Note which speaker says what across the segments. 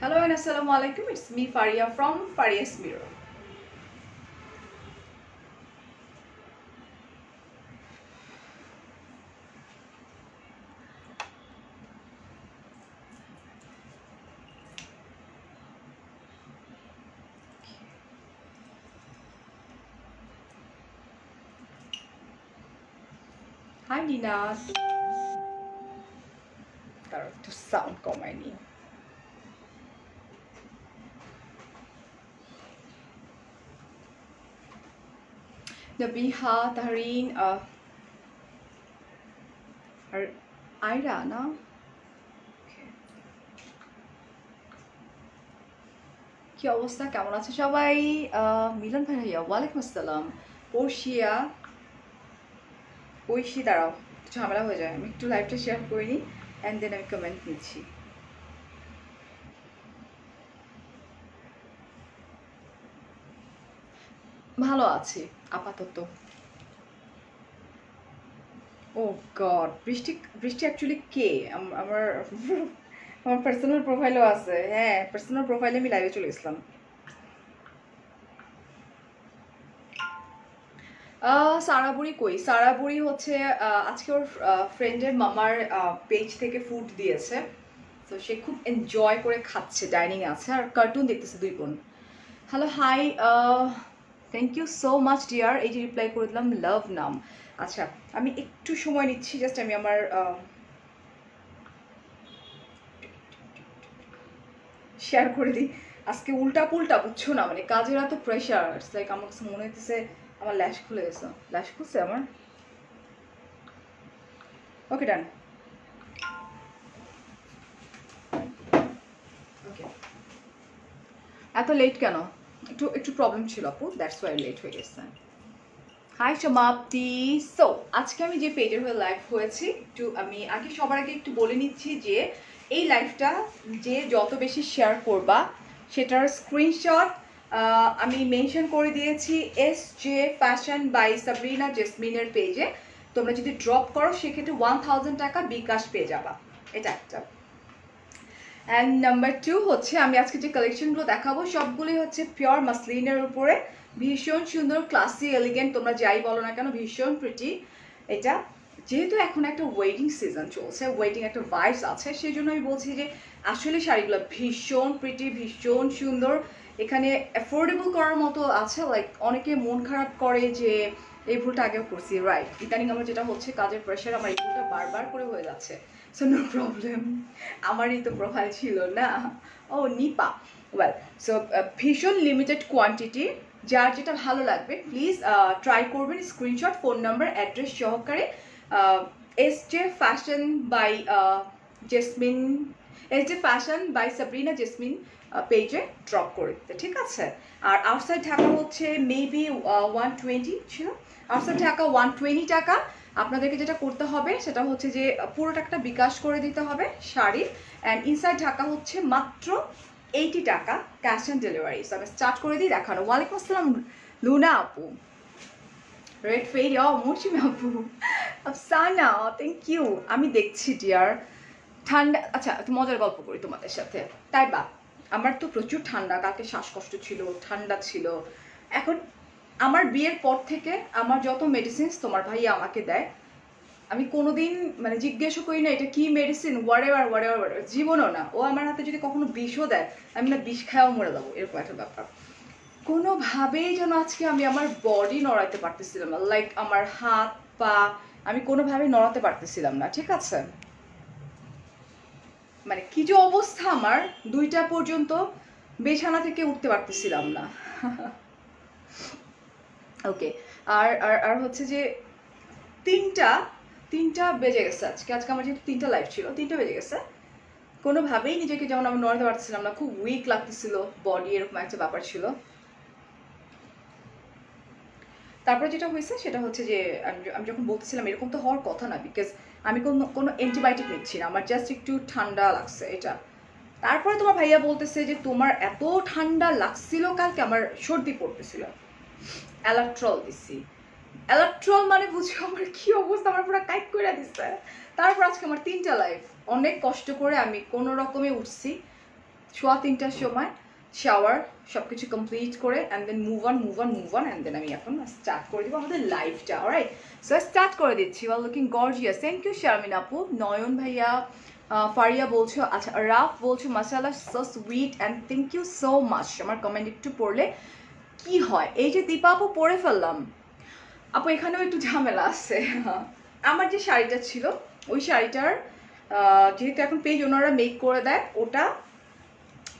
Speaker 1: Hello and assalamu alaikum. It's me Faria from Faria's Mirror. Hi Nina. To sound কমায়নি Nabiha, Tahreen, Aira না কি অবস্থা, কেমন আছে সবাই? মিলন ভাইয়া ওয়ালাইকুম আসসালাম। পড়শিয়া ঐশী, দাঁড়াও ঝামেলা হয়ে যায়, আমি একটু লাইভটা শেয়ার করে নিই অ্যান্ড দেন আমি কমেন্ট নিচ্ছি। ভালো আছি আপাতত। ও গড, বৃষ্টি বৃষ্টি অ্যাকচুয়ালি কে? আমার আমার পার্সোনাল প্রোফাইলও আছে। হ্যাঁ, পার্সোনাল প্রোফাইলে আমি লাইভে চলে গেছিলাম। সারাবুড়ি কই? সারাবুড়ি হচ্ছে আজকে ওর ফ্রেন্ডের মামার পেজ থেকে ফুড দিয়েছে, তো সে খুব এনজয় করে খাচ্ছে, ডাইনিং আছে আর কার্টুন দেখতেছে দুই বোন। Hello, hi, thank you so much dear. এই যে রিপ্লাই করে দিলাম, লাভ নাম। আচ্ছা, আমি একটু সময় নিচ্ছি, জাস্ট আমি আমার শেয়ার করে দিই। আজকে উল্টা পুল্টা বুঝছো না, মানে কাজের এত প্রেশার, লাইক আমার কাছে মনে হইতেছে আমার ল্যাশ খুলে গেছে। ল্যাশ খুলছে আমার। ওকে, ডান। ওকে, এত লেট কেন? একটু একটু প্রবলেম ছিল আপু, দ্যাটস ওয়াই লেট হয়ে গেছে। হাই সমাপ্তি। সো আজকে আমি যে পেজের হয়ে লাইভ হয়েছি, একটু আমি আগে সবার আগে একটু বলে নিচ্ছি যে এই লাইভটা যে যত বেশি শেয়ার করবা সেটার স্ক্রিনশট আমি মেনশন করে দিয়েছি SJ ফ্যাশন বাই সাবরিনা জেসমিনের পেজে। তোমরা যদি ড্রপ করো সেক্ষেত্রে 1000 টাকা বিকাশ পেয়ে যাবা, এটা একটা। অ্যান্ড নাম্বার 2 হচ্ছে আমি আজকে যে কালেকশনগুলো দেখাবো সবগুলোই হচ্ছে পিওর মাসলিনের উপরে, ভীষণ সুন্দর, ক্লাসি, এলিগেন্ট, তোমরা যাই বলো না কেন ভীষণ প্রিটি। এটা যেহেতু এখন একটা ওয়েডিং সিজন চলছে, ওয়েডিং একটা ভাইবস আছে, সেই জন্য আমি বলছি যে আসলে শাড়িগুলো ভীষণ প্রিটি, ভীষণ সুন্দর। এখানে অ্যাফোর্ডেবল করার মতো আছে, লাইক অনেকে মন খারাপ করে যে এই ভুলটা আগেও করছি, রাইট? ইদানিং আমার যেটা হচ্ছে কাজের প্রেশার, আমার এই ভুলটা বারবার করে হয়ে যাচ্ছে। সো নো প্রবলেম, আমারই তো প্রোফাইল ছিল না। ও নিপা, ওয়েল, সো ভীষণ লিমিটেড কোয়ান্টিটি, যার যেটা ভালো লাগবে প্লিজ ট্রাই করবেন। স্ক্রিনশট, ফোন নাম্বার, অ্যাড্রেস সহকারে SJ fashion by Jesmin, SJ fashion by Sabrina Jesmin পেজে ড্রপ করে দিতে, ঠিক আছে? আর আউটসাইড ঢাকা হচ্ছে মেবি 120 ছিল, আউটসাইড ঢাকা 120 টাকা। আপনাদেরকে যেটা করতে হবে সেটা হচ্ছে যে পুরো টাকাটা বিকাশ করে দিতে হবে শাড়ি, অ্যান্ড ইনসাইড ঢাকা হচ্ছে মাত্র 80 টাকা ক্যাশ অন ডেলিভারি। সো আমি স্টার্ট করে দিই দেখানো। ওয়ালাইকুম আসসালাম লুনা আপু, রেড ফেড মৌসুমি আপু, আফসানা, থ্যাংক ইউ। আমি দেখছি ডিয়ার। ঠান্ডা, আচ্ছা মজার গল্প করি তোমাদের সাথে, তাই বা আমার তো প্রচুর ঠান্ডা, কালকে শ্বাসকষ্ট ছিল, ঠান্ডা ছিল। এখন আমার বিয়ের পর থেকে আমার যত মেডিসিনস তোমার ভাইয়া আমাকে দেয়, আমি কোনোদিন মানে জিজ্ঞেসও করি না এটা কি মেডিসিন, হোয়াটএভার, জীবনও না। ও আমার হাতে যদি কখনো বিষও দেয়, আমি না বিষ খাওয়াও মরে যাবো, এরকম একটা ব্যাপার। কোনোভাবেই যেন আজকে আমি আমার বডি নড়াতে পারতেছিলাম না, লাইক আমার হাত পা আমি কোনোভাবেই নড়াতে পারতেছিলাম না, ঠিক আছে? মানে কি যে অবস্থা আমার, 2টা পর্যন্ত বিছানা থেকে উঠতে পারতেছিলাম না। ওকে, আর আর আর হচ্ছে যে তিনটা বেজে গেছে আজকে। আজকে আমার যেহেতু 3টা লাইভ ছিল, 3টা বেজে গেছে। কোনোভাবেই নিজেকে যেমন আমি নড়াতে পারতেছিলাম না, খুব উইক লাগতেছিল বডি, এরকম একটা ব্যাপার ছিল। তারপরে যেটা হয়েছে সেটা হচ্ছে যে আমি যখন বলতেছিলাম এরকম তো হওয়ার কথা না, বিকজ আমি কোনো অ্যান্টিবায়োটিক নিচ্ছি না, আমার জাস্ট একটু ঠান্ডা লাগছে এটা। তারপরে তোমার ভাইয়া বলতেছে যে তোমার এত ঠান্ডা লাগছিল কালকে, আমার সর্দি পড়তেছিল, অ্যালাট্রল দিছি। অ্যালাট্রল মানে বুঝো আমার কি অবস্থা, আমার পুরো কাইট করে দিচ্ছে। তারপর আজকে আমার 3টা লাইফ, অনেক কষ্ট করে আমি কোনো রকমে উঠছি, 3:15টার সময় শাওয়ার সব কিছু কমপ্লিট করে and then move on and then আমি এখন স্টার্ট করে দেবো আমাদের লাইফটা। অলরাইট, সো স্টার্ট করে দিচ্ছি। Wall looking gorgeous, thank you Sharmin আপু। নয়ন ভাইয়া, ফারিয়া বলছো, আচ্ছা রাফ বলছো মাশাআল্লাহ so sweet and thank you so much. আমার কমেন্ট একটু পড়লে কি হয়, এই যে দীপা আপু পরে ফেললাম আপু, এখানেও একটু ঝামেলা আছে। আমার যে শাড়িটা ছিল ওই শাড়িটার যেহেতু এখন পেজ ওনারা মেক করে দেয়, ওটা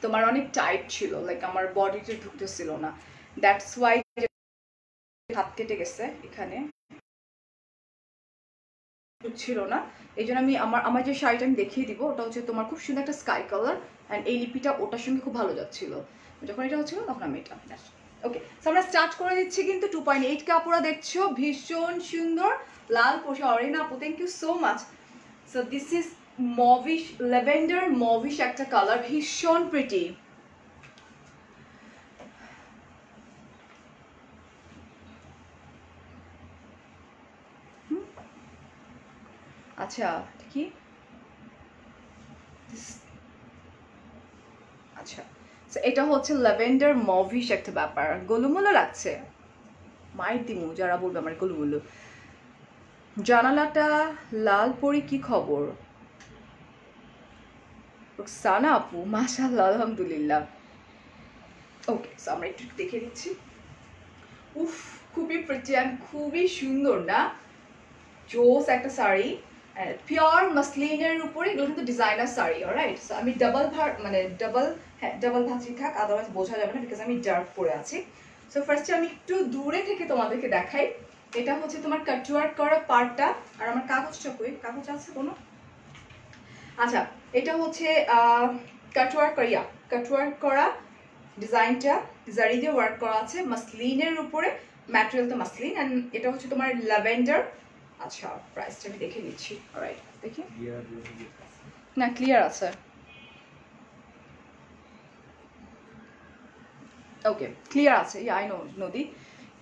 Speaker 1: তোমার অনেক টাইট ছিল, লাইক আমার বডিতে ঢুকতেছিল না, দ্যাটস ওয়াই হাত কেটে গেছে, এখানে ঢুকছিল না। এই জন্য আমি আমার যে শাড়িটা আমি দেখিয়ে দিব, ওটা হচ্ছে তোমার খুব সুন্দর একটা স্কাই কালার অ্যান্ড এই লিপিটা ওটার সঙ্গে খুব ভালো যাচ্ছিল। যখন এটা হচ্ছিল তখন আমি এটা ওকে। সো আমরা স্টার্ট করে দিচ্ছি কিন্তু 2.8 কে আপুরা দেখছো, ভীষণ সুন্দর লাল পোশে অরিনা আপু, thank you so much. So this is mauvish, lavender mauvish একটা কালার, ভীষণ প্রিটি। আচ্ছা কি আচ্ছা, এটা হচ্ছে ল্যাভেন্ডার মভিশ একটা ব্যাপার, গোলুমুলো লাগছে, মাইর দিমু যারা বলবে আমার গোলুমুলো। জানালাটা লাল পরি, কি খবর রুকসানা আপু? মাশাআল্লাহ আলহামদুলিল্লাহ। ওকে, সো আমরা একটু দেখে দিচ্ছি। উফ, খুবই প্রিটি অ্যান্ড খুবই সুন্দর না, জোস একটা শাড়ি, পিওর মাসলিনের উপরে, এগুলো কিন্তু ডিজাইনার শাড়ি। অলরাইট, সো আমি ডাবল ভাঁজি থাক, আদারওয়াইজ বোঝা যাবে না বিকজ আমি ডার্ক পরে আছি। সো ফার্স্টে আমি একটু দূরে থেকে তোমাদেরকে দেখাই, এটা হচ্ছে তোমার কাটওয়ার্ক করা পার্টটা। আর আমার কাগজটা কই, কাগজ আছে কোনো? আচ্ছা, এটা হচ্ছে কাটওয়ার্ক করা ডিজাইনটা জারি দিয়ে ওয়ার্ক করা আছে মাসলিনের উপরে, ম্যাটেরিয়ালটা মাসলিন অ্যান্ড এটা হচ্ছে তোমার ল্যাভেন্ডার। আচ্ছা, প্রাইসটা আমি দেখে নিচ্ছি। অলরাইট, দেখি না, ক্লিয়ার আছে। ওকে, ক্লিয়ার আছে, আই নো নদী,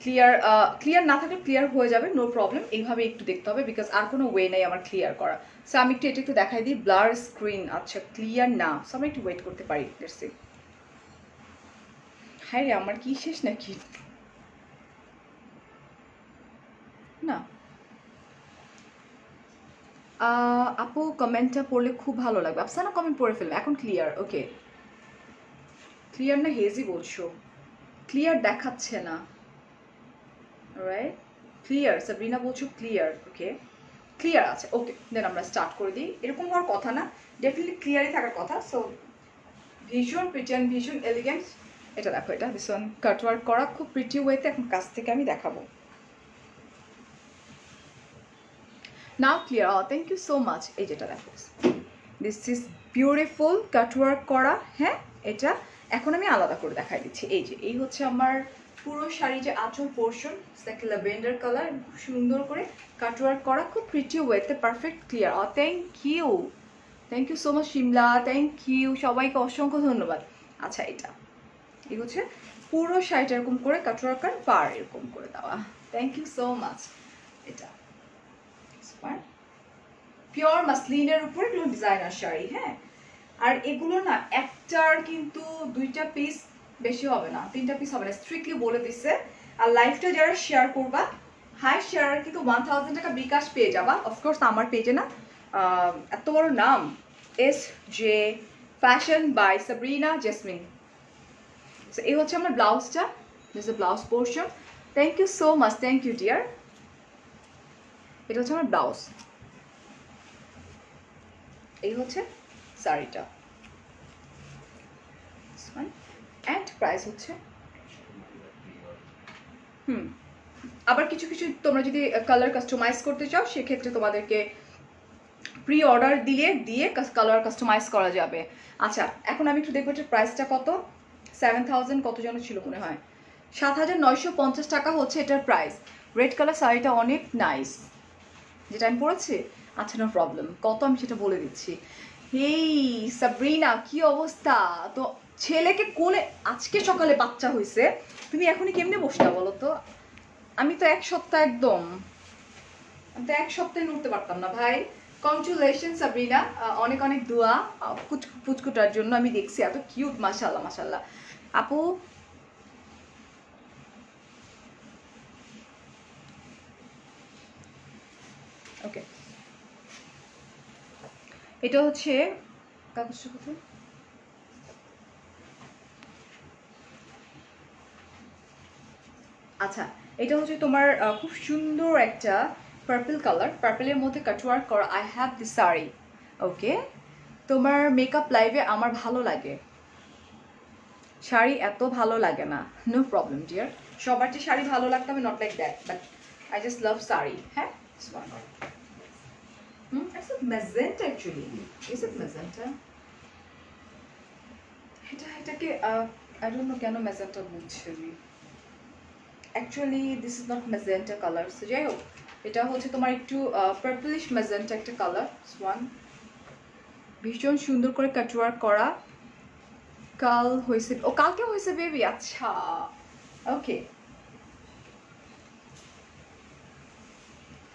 Speaker 1: ক্লিয়ার না থাকলে ক্লিয়ার হয়ে যাবে, নো প্রবলেম। এইভাবে একটু দেখতে হবে বিকজ আর কোনো ওয়ে নেই আমার ক্লিয়ার করা। সো আমি একটু এটা একটু দেখাই দিই, ব্লার স্ক্রিন, আচ্ছা ক্লিয়ার না, সো আমরা একটু ওয়েট করতে পারি। Let's see. হ্যাঁ রে, আমার কি শেষ নাকি না? আপু কমেন্টটা পড়লে খুব ভালো লাগবে। আফসানা কমেন্ট পড়ে ফেলবে, এখন ক্লিয়ার। ওকে, ক্লিয়ার না হেজি বলছো, ক্লিয়ার দেখাচ্ছে না। রাইট, ক্লিয়ার সাবরিনা বলছো ক্লিয়ার। ওকে, ক্লিয়ার আছে। ওকে, দেন আমরা স্টার্ট করে দিই। এরকম হওয়ার কথা না, ডেফিনেটলি ক্লিয়ারই থাকার কথা। সো ভীষণ প্রিটি অ্যান্ড ভীষণ এলিগেন্ট। এটা দেখো, এটা ভীষণ কাটওয়ার্ক করা, খুব প্রিটি ওয়েতে এখন কাছ থেকে আমি দেখাবো। Now clear, thank you so much. এই যেটা দেখো, দিস ইজ বিউটিফুল কাটওয়ার্ক করা। হ্যাঁ, এটা এখন আমি আলাদা করে দেখাই দিচ্ছি। এই যে এই হচ্ছে আমার পুরো শাড়ি যে আঁচল পোর্শন, একটা ল্যাভেন্ডার কালার, খুব সুন্দর করে কাটওয়ার্ক করা, খুব প্রিটি ওয়েতে perfect clear. Thank you so much Shimla, thank you সবাইকে, অসংখ্য ধন্যবাদ। আচ্ছা, এটা এই হচ্ছে পুরো শাড়িটা এরকম করে কাটওয়ার্ক আর পার এরকম করে দেওয়া, থ্যাংক ইউ সো মাচ। এটা পিওর মাসলিনের উপরে এগুলো ডিজাইনার শাড়ি। হ্যাঁ, আর এগুলো না একটার কিন্তু 2টা পিস বেশি হবে না, 3টা পিস হবে না, স্ট্রিক্টলি বলে দিচ্ছে। আর লাইফটা যারা শেয়ার করবা, হাই শেয়ার কিন্তু 1000 টাকা বিকাশ পেয়ে যাবা। অফকোর্স আমার পেজে না, এত বড় নাম, SJ fashion by Sabrina Jesmin. এই হচ্ছে আমার ব্লাউজটা, this is blouse portion. Thank you so much, thank you dear. এটা হচ্ছে আমার ব্লাউজ, এই হচ্ছে শাড়িটা, অ্যান্ড প্রাইস হচ্ছে আবার কিছু কিছু তোমরা যদি কালার কাস্টমাইজ করতে চাও সেক্ষেত্রে তোমাদেরকে প্রি অর্ডার দিয়ে কালার কাস্টমাইজ করা যাবে। আচ্ছা, এখন আমি একটু দেখবো এটার প্রাইসটা কত। 7000 কত যেন ছিল মনে হয়, 7950 টাকা হচ্ছে এটার প্রাইস। রেড কালার শাড়িটা অনেক নাইস, যেটা আমি পরেছি। আচ্ছা, নো প্রবলেম, কত আমি সেটা বলে দিচ্ছি। হেই সাবরিনা, কি অবস্থা? তো ছেলেকে কোলে আজকে সকালে বাচ্চা হয়েছে, তুমি এখনই কেমনে বসলা বলো তো? আমি তো এক সপ্তাহে নড়তে পারতাম না ভাই, কংগ্রাচুলেশন সাবরিনা, অনেক অনেক দোয়া পুচকুটার জন্য। আমি দেখছি এত কিউট, মাশাআল্লাহ মাশাআল্লাহ। আপু ওকে, এটা হচ্ছে কাগজটা কোথায়? আচ্ছা, এটা হচ্ছে তোমার খুব সুন্দর একটা পার্পল কালার, পার্পলের মধ্যে কাটওয়ার্ক করা। I have this sari. Okay, তোমার মেকআপ লাইভে আমার ভালো লাগে, শাড়ি এত ভালো লাগে না। নো প্রবলেম ডিয়ার, সবার যে শাড়ি ভালো লাগতো আমি not like that, but I just love sari. হ্যাঁ, it's a magenta actually. Is it magenta? এটাকে I don't know কেন magenta বলছি আমি। Actually this is not magenta color. So যাই হোক, এটা হচ্ছে তোমার একটু purplish magenta একটা কালার। ওয়ান ভীষণ সুন্দর করে কাটওয়ার্ক করা। কাল হয়েছে, ও কালকে হয়েছে বেবি। আচ্ছা ওকে,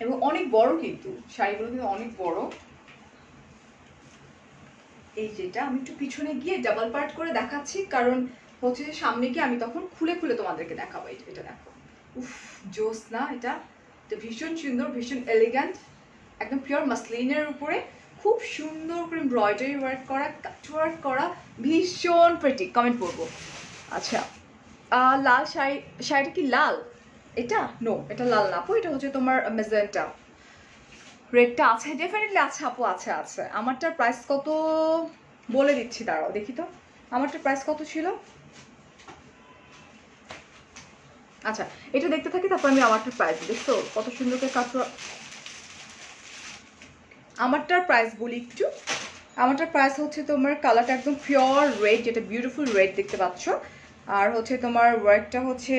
Speaker 1: এবং অনেক বড় কিন্তু শাড়িগুলো কিন্তু অনেক বড়। এই যেটা আমি একটু পিছনে গিয়ে ডাবল পার্ট করে দেখাচ্ছি, কারণ হচ্ছে যে সামনে গিয়ে আমি তখন খুলে খুলে তোমাদেরকে দেখাবো। এটা দেখো, উফ জোস না? এটা ভীষণ সুন্দর, ভীষণ এলিগ্যান্ট, একদম পিওর মাসলিনের উপরে খুব সুন্দর করে এমব্রয়ডারি ওয়ার্ক করা, কাট ওয়ার্ক করা, ভীষণ প্রিটি। কমেন্ট করবো। আচ্ছা, লাল শাড়ি, শাড়িটা কি লাল? এটা নো, এটা লাল না আপু, এটা হচ্ছে তোমার মেজেন্টা। রেটটা আছে, ডেফিনেটলি আছে আপু, আছে আছে। আমারটার প্রাইস কত বলে দিচ্ছি, দাঁড়াও দেখি তো আমারটার প্রাইস কত ছিল। আচ্ছা, এটা দেখতে থাকি, তারপর আমি আমারটার প্রাইস দেখছো কত সুন্দর করে কাটরা। আমারটার প্রাইস বলি একটু। আমারটার প্রাইস হচ্ছে তোমার কালারটা একদম পিওর রেড, যেটা বিউটিফুল রেড দেখতে পাচ্ছ। আর হচ্ছে তোমার ওয়ার্কটা হচ্ছে,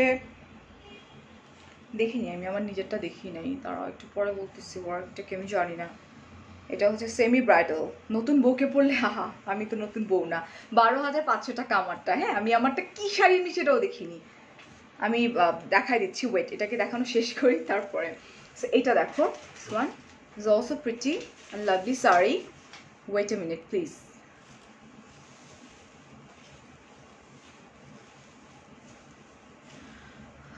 Speaker 1: দেখিনি আমি, আমার নিজেরটা দেখি নাই, তারা একটু পরে বলতেছি ওয়ার্কটাকে, আমি জানি না। এটা হচ্ছে সেমি ব্রাইডাল, নতুন বউকে পড়লে হাহা, আমি তো নতুন বউ না। 12,500 টাকা আমারটা। হ্যাঁ, আমি আমারটা কি শাড়ি নি সেটাও দেখিনি, আমি দেখাই দিচ্ছি। ওয়েট, এটাকে দেখানো শেষ করি তারপরে। সো এটা দেখো, one is also pretty and lovely sari. Wait a minute please.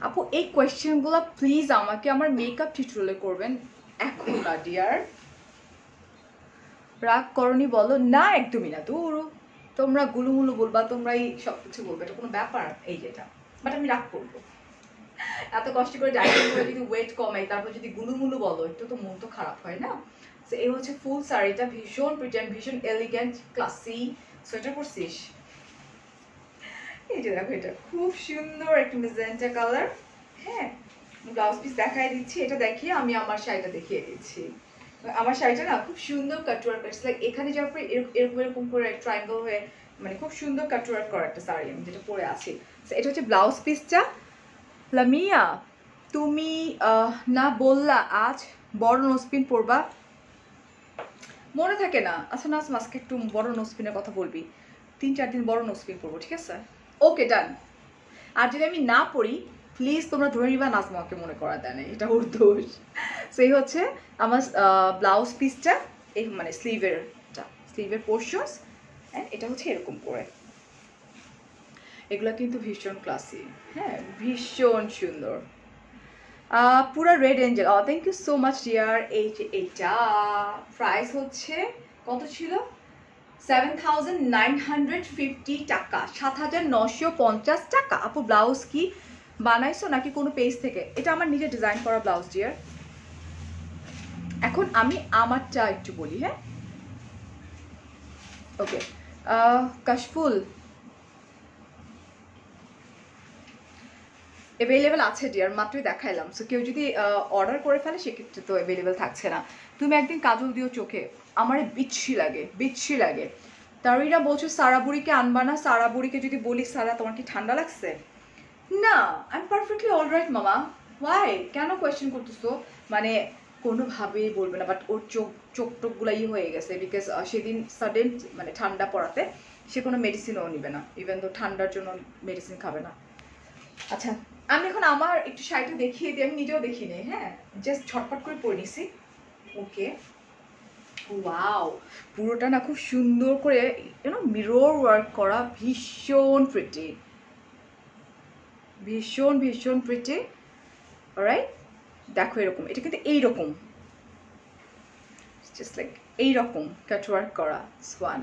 Speaker 1: আপু এই কোয়েশ্চেনগুলো প্লিজ আমাকে আমার মেকআপ টিউটোরিয়ালে করবেন, এখন না ডিয়ার। রাগ করনি বলো না, একদমই না। দূর, তোমরা গুলুমুলু বলবা, তোমরাই সব কিছু বলবে, এটা কোনো ব্যাপার এই যেটা, বাট আমি রাগ করবো। এত কষ্ট করে ডায়েট করে যদি ওয়েট কমাই, তারপর যদি গুলুমুলু বলো, একটু তো মন তো খারাপ হয় না। সো এই হচ্ছে ফুল শাড়িটা, ভীষণ প্রিটেন্ট, ভীষণ এলিগেন্ট, ক্লাসি। সোয়েটার পরছিস? এই যে দেখো, এটা খুব সুন্দর একটা মেজেন্টা কালার। হ্যাঁ, ব্লাউজ পিস দেখাই দিচ্ছি, এটা দেখিয়ে আমি আমার শাড়িটা দেখিয়ে দিচ্ছি। আমার শাড়িটা না খুব সুন্দর কাটওয়ার্ক করেছে, লাইক এখানে যাওয়ার পরে এরকম এরকম করে ট্রায়াঙ্গল হয়ে, মানে খুব সুন্দর কাটওয়ার্ক করা একটা শাড়ি আমি যেটা পরে আছি। এটা হচ্ছে ব্লাউজ পিসটা। লামিয়া, তুমি না বললা আজ বড় নোসপিন পরবা, মনে থাকে না? আচ্ছা না, আজকে একটু বড় নোসপিনের কথা বলবি, 3-4 দিন বড় নোসপিন পরবো, ঠিক আছে? ওকে ডান। আর যদি আমি না পড়ি, প্লিজ তোমরা ধরে নিবা নাজমাকে মনে করা দেয় না, এটা ওর দোষ। সেই হচ্ছে আমার ব্লাউজ পিসটা, এই মানে স্লিভের পোর্শনস, অ্যান্ড এটা হচ্ছে এরকম করে। এগুলো কিন্তু ভীষণ ক্লাসি, হ্যাঁ ভীষণ সুন্দর। পুরা red angel, thank you so much dear. এইটা প্রাইস হচ্ছে কত ছিল? 7,950 টাকা, 7,950 টাকা। আপু ব্লাউজ কি বানাইছো নাকি কোনো পেজ থেকে? এটা আমার নিজে ডিজাইন করা ব্লাউজ ডিয়ার। এখন আমি আমারটা একটু বলি, হ্যাঁ ওকে। কাশফুল অ্যাভেলেবেল আছে ডিয়ার, মাত্রই দেখাইলাম। সো কেউ যদি অর্ডার করে ফেলে সেক্ষেত্রে তো অ্যাভেলেবেল থাকছে না। তুমি একদিন কাজল দিও চোখে, আমার বিচ্ছি লাগে, বিচ্ছি লাগে। তারিরা বলছো সারা বুড়িকে আনবা না, সারা বুড়িকে যদি বলি সারা তোমার কি ঠান্ডা লাগছে? না, আই এম পারফেক্টলি অলরাইট মামা। ওয়াই, কেন কোয়েশ্চেন করতেছো? মানে কোনোভাবেই বলবে না, বাট ওর চোখ টোকগুলো হয়ে গেছে, বিকজ সেদিন সাডেন মানে ঠান্ডা পড়াতে সে কোনো মেডিসিনও নিবে না, ইভেন তো ঠান্ডার জন্য মেডিসিন খাবে না। আচ্ছা, আমি এখন আমার একটু শাড়িটা দেখিয়ে দিই, আমি নিজেও দেখিনি। হ্যাঁ, জাস্ট ঝটপট করে পরে নিছি। ওকে ওয়াও, পুরোটা না খুব সুন্দর করে মিরর ওয়ার্ক করা, ভীষণ প্রিটি, ভীষণ ভীষণ প্রিটি। অলরাইট, দেখো এরকম, এটা কিন্তু এইরকম, জাস্ট লাইক এইরকম কাটওয়ার্ক করা সোয়ান,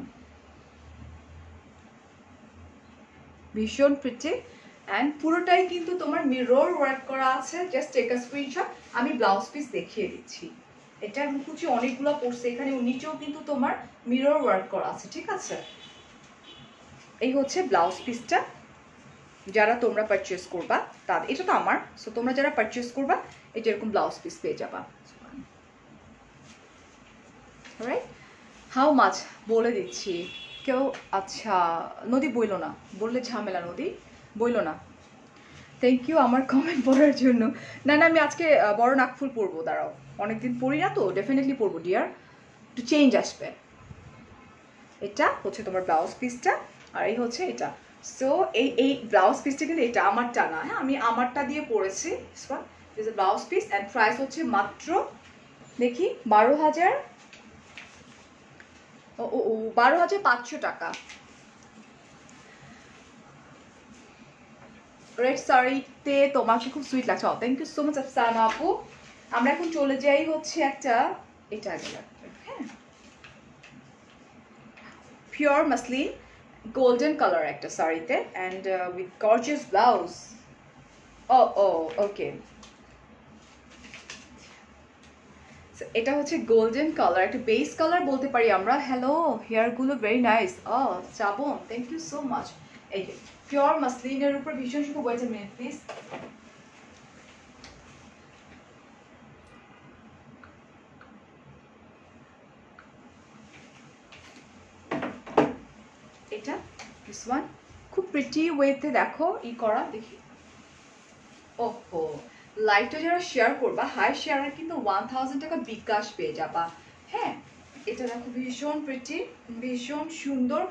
Speaker 1: ভীষণ প্রিটি। অ্যান্ড পুরোটাই কিন্তু তোমার মিরর ওয়ার্ক করা আছে। জাস্ট টেক আ স্ক্রিনশট, আমি ব্লাউজ পিস দেখিয়ে দিচ্ছি। এটা মুখুচি অনেকগুলো পড়ছে, এখানে নিচেও কিন্তু তোমার মিরর ওয়ার্ক করা আছে, ঠিক আছে? এই হচ্ছে ব্লাউজ পিসটা, যারা তোমরা পারচেস করবা তাদের, এটা তো আমার, সো তোমরা যারা পারচেস করবা এটা এরকম ব্লাউজ পিস পেয়ে যাবা। রাইট, হাউ মাচ বলে দিচ্ছি কেউ। আচ্ছা নদী বইলো না, বললে ঝামেলা, নদী বইলো না। থ্যাংক ইউ আমার কমেন্ট পড়ার জন্য। না না, আমি আজকে বড় নাকফুল পরবো, দাঁড়াও, অনেকদিন পরি না তো, ডেফিনেটলি পরবো ডিয়ার, একটু চেঞ্জ আসবে। এটা হচ্ছে তোমার ব্লাউজ পিসটা, আর এই হচ্ছে এটা। সো এই ব্লাউজ পিসটা কিন্তু এটা আমারটা না, হ্যাঁ, আমি আমারটা দিয়ে পরেছি। ব্লাউজ পিস অ্যান্ড প্রাইস হচ্ছে মাত্র দেখি 12,500 টাকা। রেড শাড়িতে তোমাকে খুব সুইট লাগছে। Thank you so much Afsana আপু। আমরা এখন চলে যাই হচ্ছে একটা, এটা হ্যাঁ, পিওর মাসলিন গোল্ডেন কালার একটা শাড়িতে, and with gorgeous blouse. Oh oh okay, এটা হচ্ছে গোল্ডেন কালার, একটা বেস কালার বলতে পারি আমরা। হ্যালো, হেয়ারগুলো ভেরি নাইস। ও চাবন, থ্যাংক ইউ সো মাচ। এই যে পিওর মাসলিনের উপর ভীষণ সুন্দর। Wait a minute please. এটা দিস ওয়ান খুব প্রিটি ওয়েতে দেখো ই করা, দেখি। ওহো, লাইভটা যারা শেয়ার করবা, হাই শেয়ারে কিন্তু 1000 টাকা বিকাশ পেয়ে যাবা। হ্যাঁ, এটা দেখো ভীষণ প্রিটি, ভীষণ সুন্দর,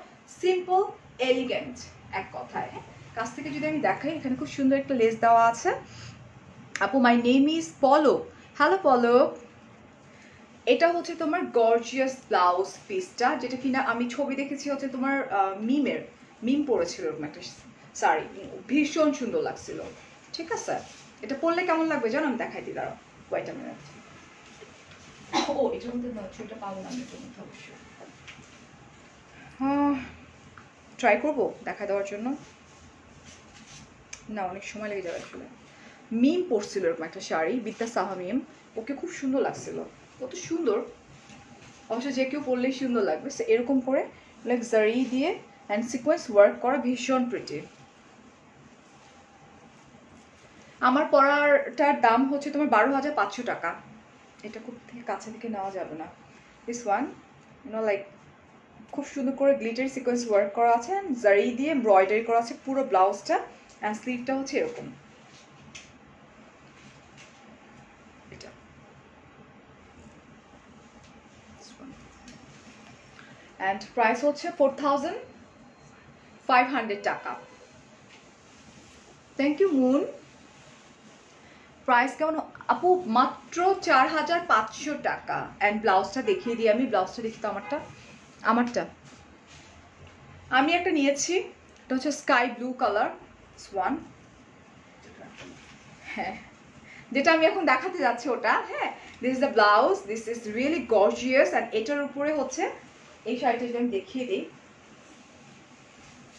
Speaker 1: সিম্পল, এলিগেন্ট এক কথায়। হ্যাঁ, কাছ থেকে যদি আমি দেখাই, এখানে খুব সুন্দর একটা লেস দেওয়া আছে। আপু my name is Palak. Hello Palak. এটা হচ্ছে তোমার গর্জিয়াস ব্লাউজ পিসটা, যেটা কিনা আমি ছবি দেখেছি হচ্ছে তোমার মিম পরেছিল এরকম একটা শাড়ি, ভীষণ সুন্দর লাগছিল। ঠিক আছে, এটা পরলে কেমন লাগবে জানো, আমি দেখাই দিই, দাঁড়াও, ওয়েট আ মিনিট। ও এটার মধ্যে ছবিটা পাবো না আমি, এটার মধ্যে অবশ্যই ট্রাই করবো দেখা দেওয়ার জন্য। না, অনেক সময় লেগে যাবে আসলে। মিম পরছিল এরকম একটা শাড়ি, বিদ্যা সাহা মিম, ওকে খুব সুন্দর লাগছিল, কত সুন্দর। অবশ্য যে কেউ পরলেই সুন্দর লাগবে। সো এরকম করে লাইক জারি দিয়ে অ্যান্ড সিকোয়েন্স ওয়ার্ক করা, ভীষণ প্রিটি। আমার পরাটার দাম হচ্ছে তোমার 12,500 টাকা। এটা খুব থেকে কাছে থেকে নেওয়া যাবে না। দিস ওয়ান লাইক খুব সুন্দর করে গ্লিটারি সিকোয়েন্স ওয়ার্ক করা আছে, জারি দিয়ে এমব্রয়ডারি করা আছে পুরো ব্লাউজটা, অ্যান্ড স্লিভটা হচ্ছে এরকম। এটা অ্যান্ড প্রাইস হচ্ছে 4,500 টাকা। Thank you moon. প্রাইস কেমন আপু? মাত্র 4,500 টাকা। অ্যান্ড ব্লাউজটা দেখিয়ে দিই আমি, ব্লাউজটা দেখি তো আমারটা আমি একটা নিয়েছি, এটা হচ্ছে স্কাই ব্লু কালার ওয়ান। হ্যাঁ, যেটা আমি এখন দেখাতে যাচ্ছি ওটা। হ্যাঁ, this is the blouse, this is really gorgeous. And এটার উপরে হচ্ছে এই শাড়িটা যদি আমি দেখিয়ে দিই,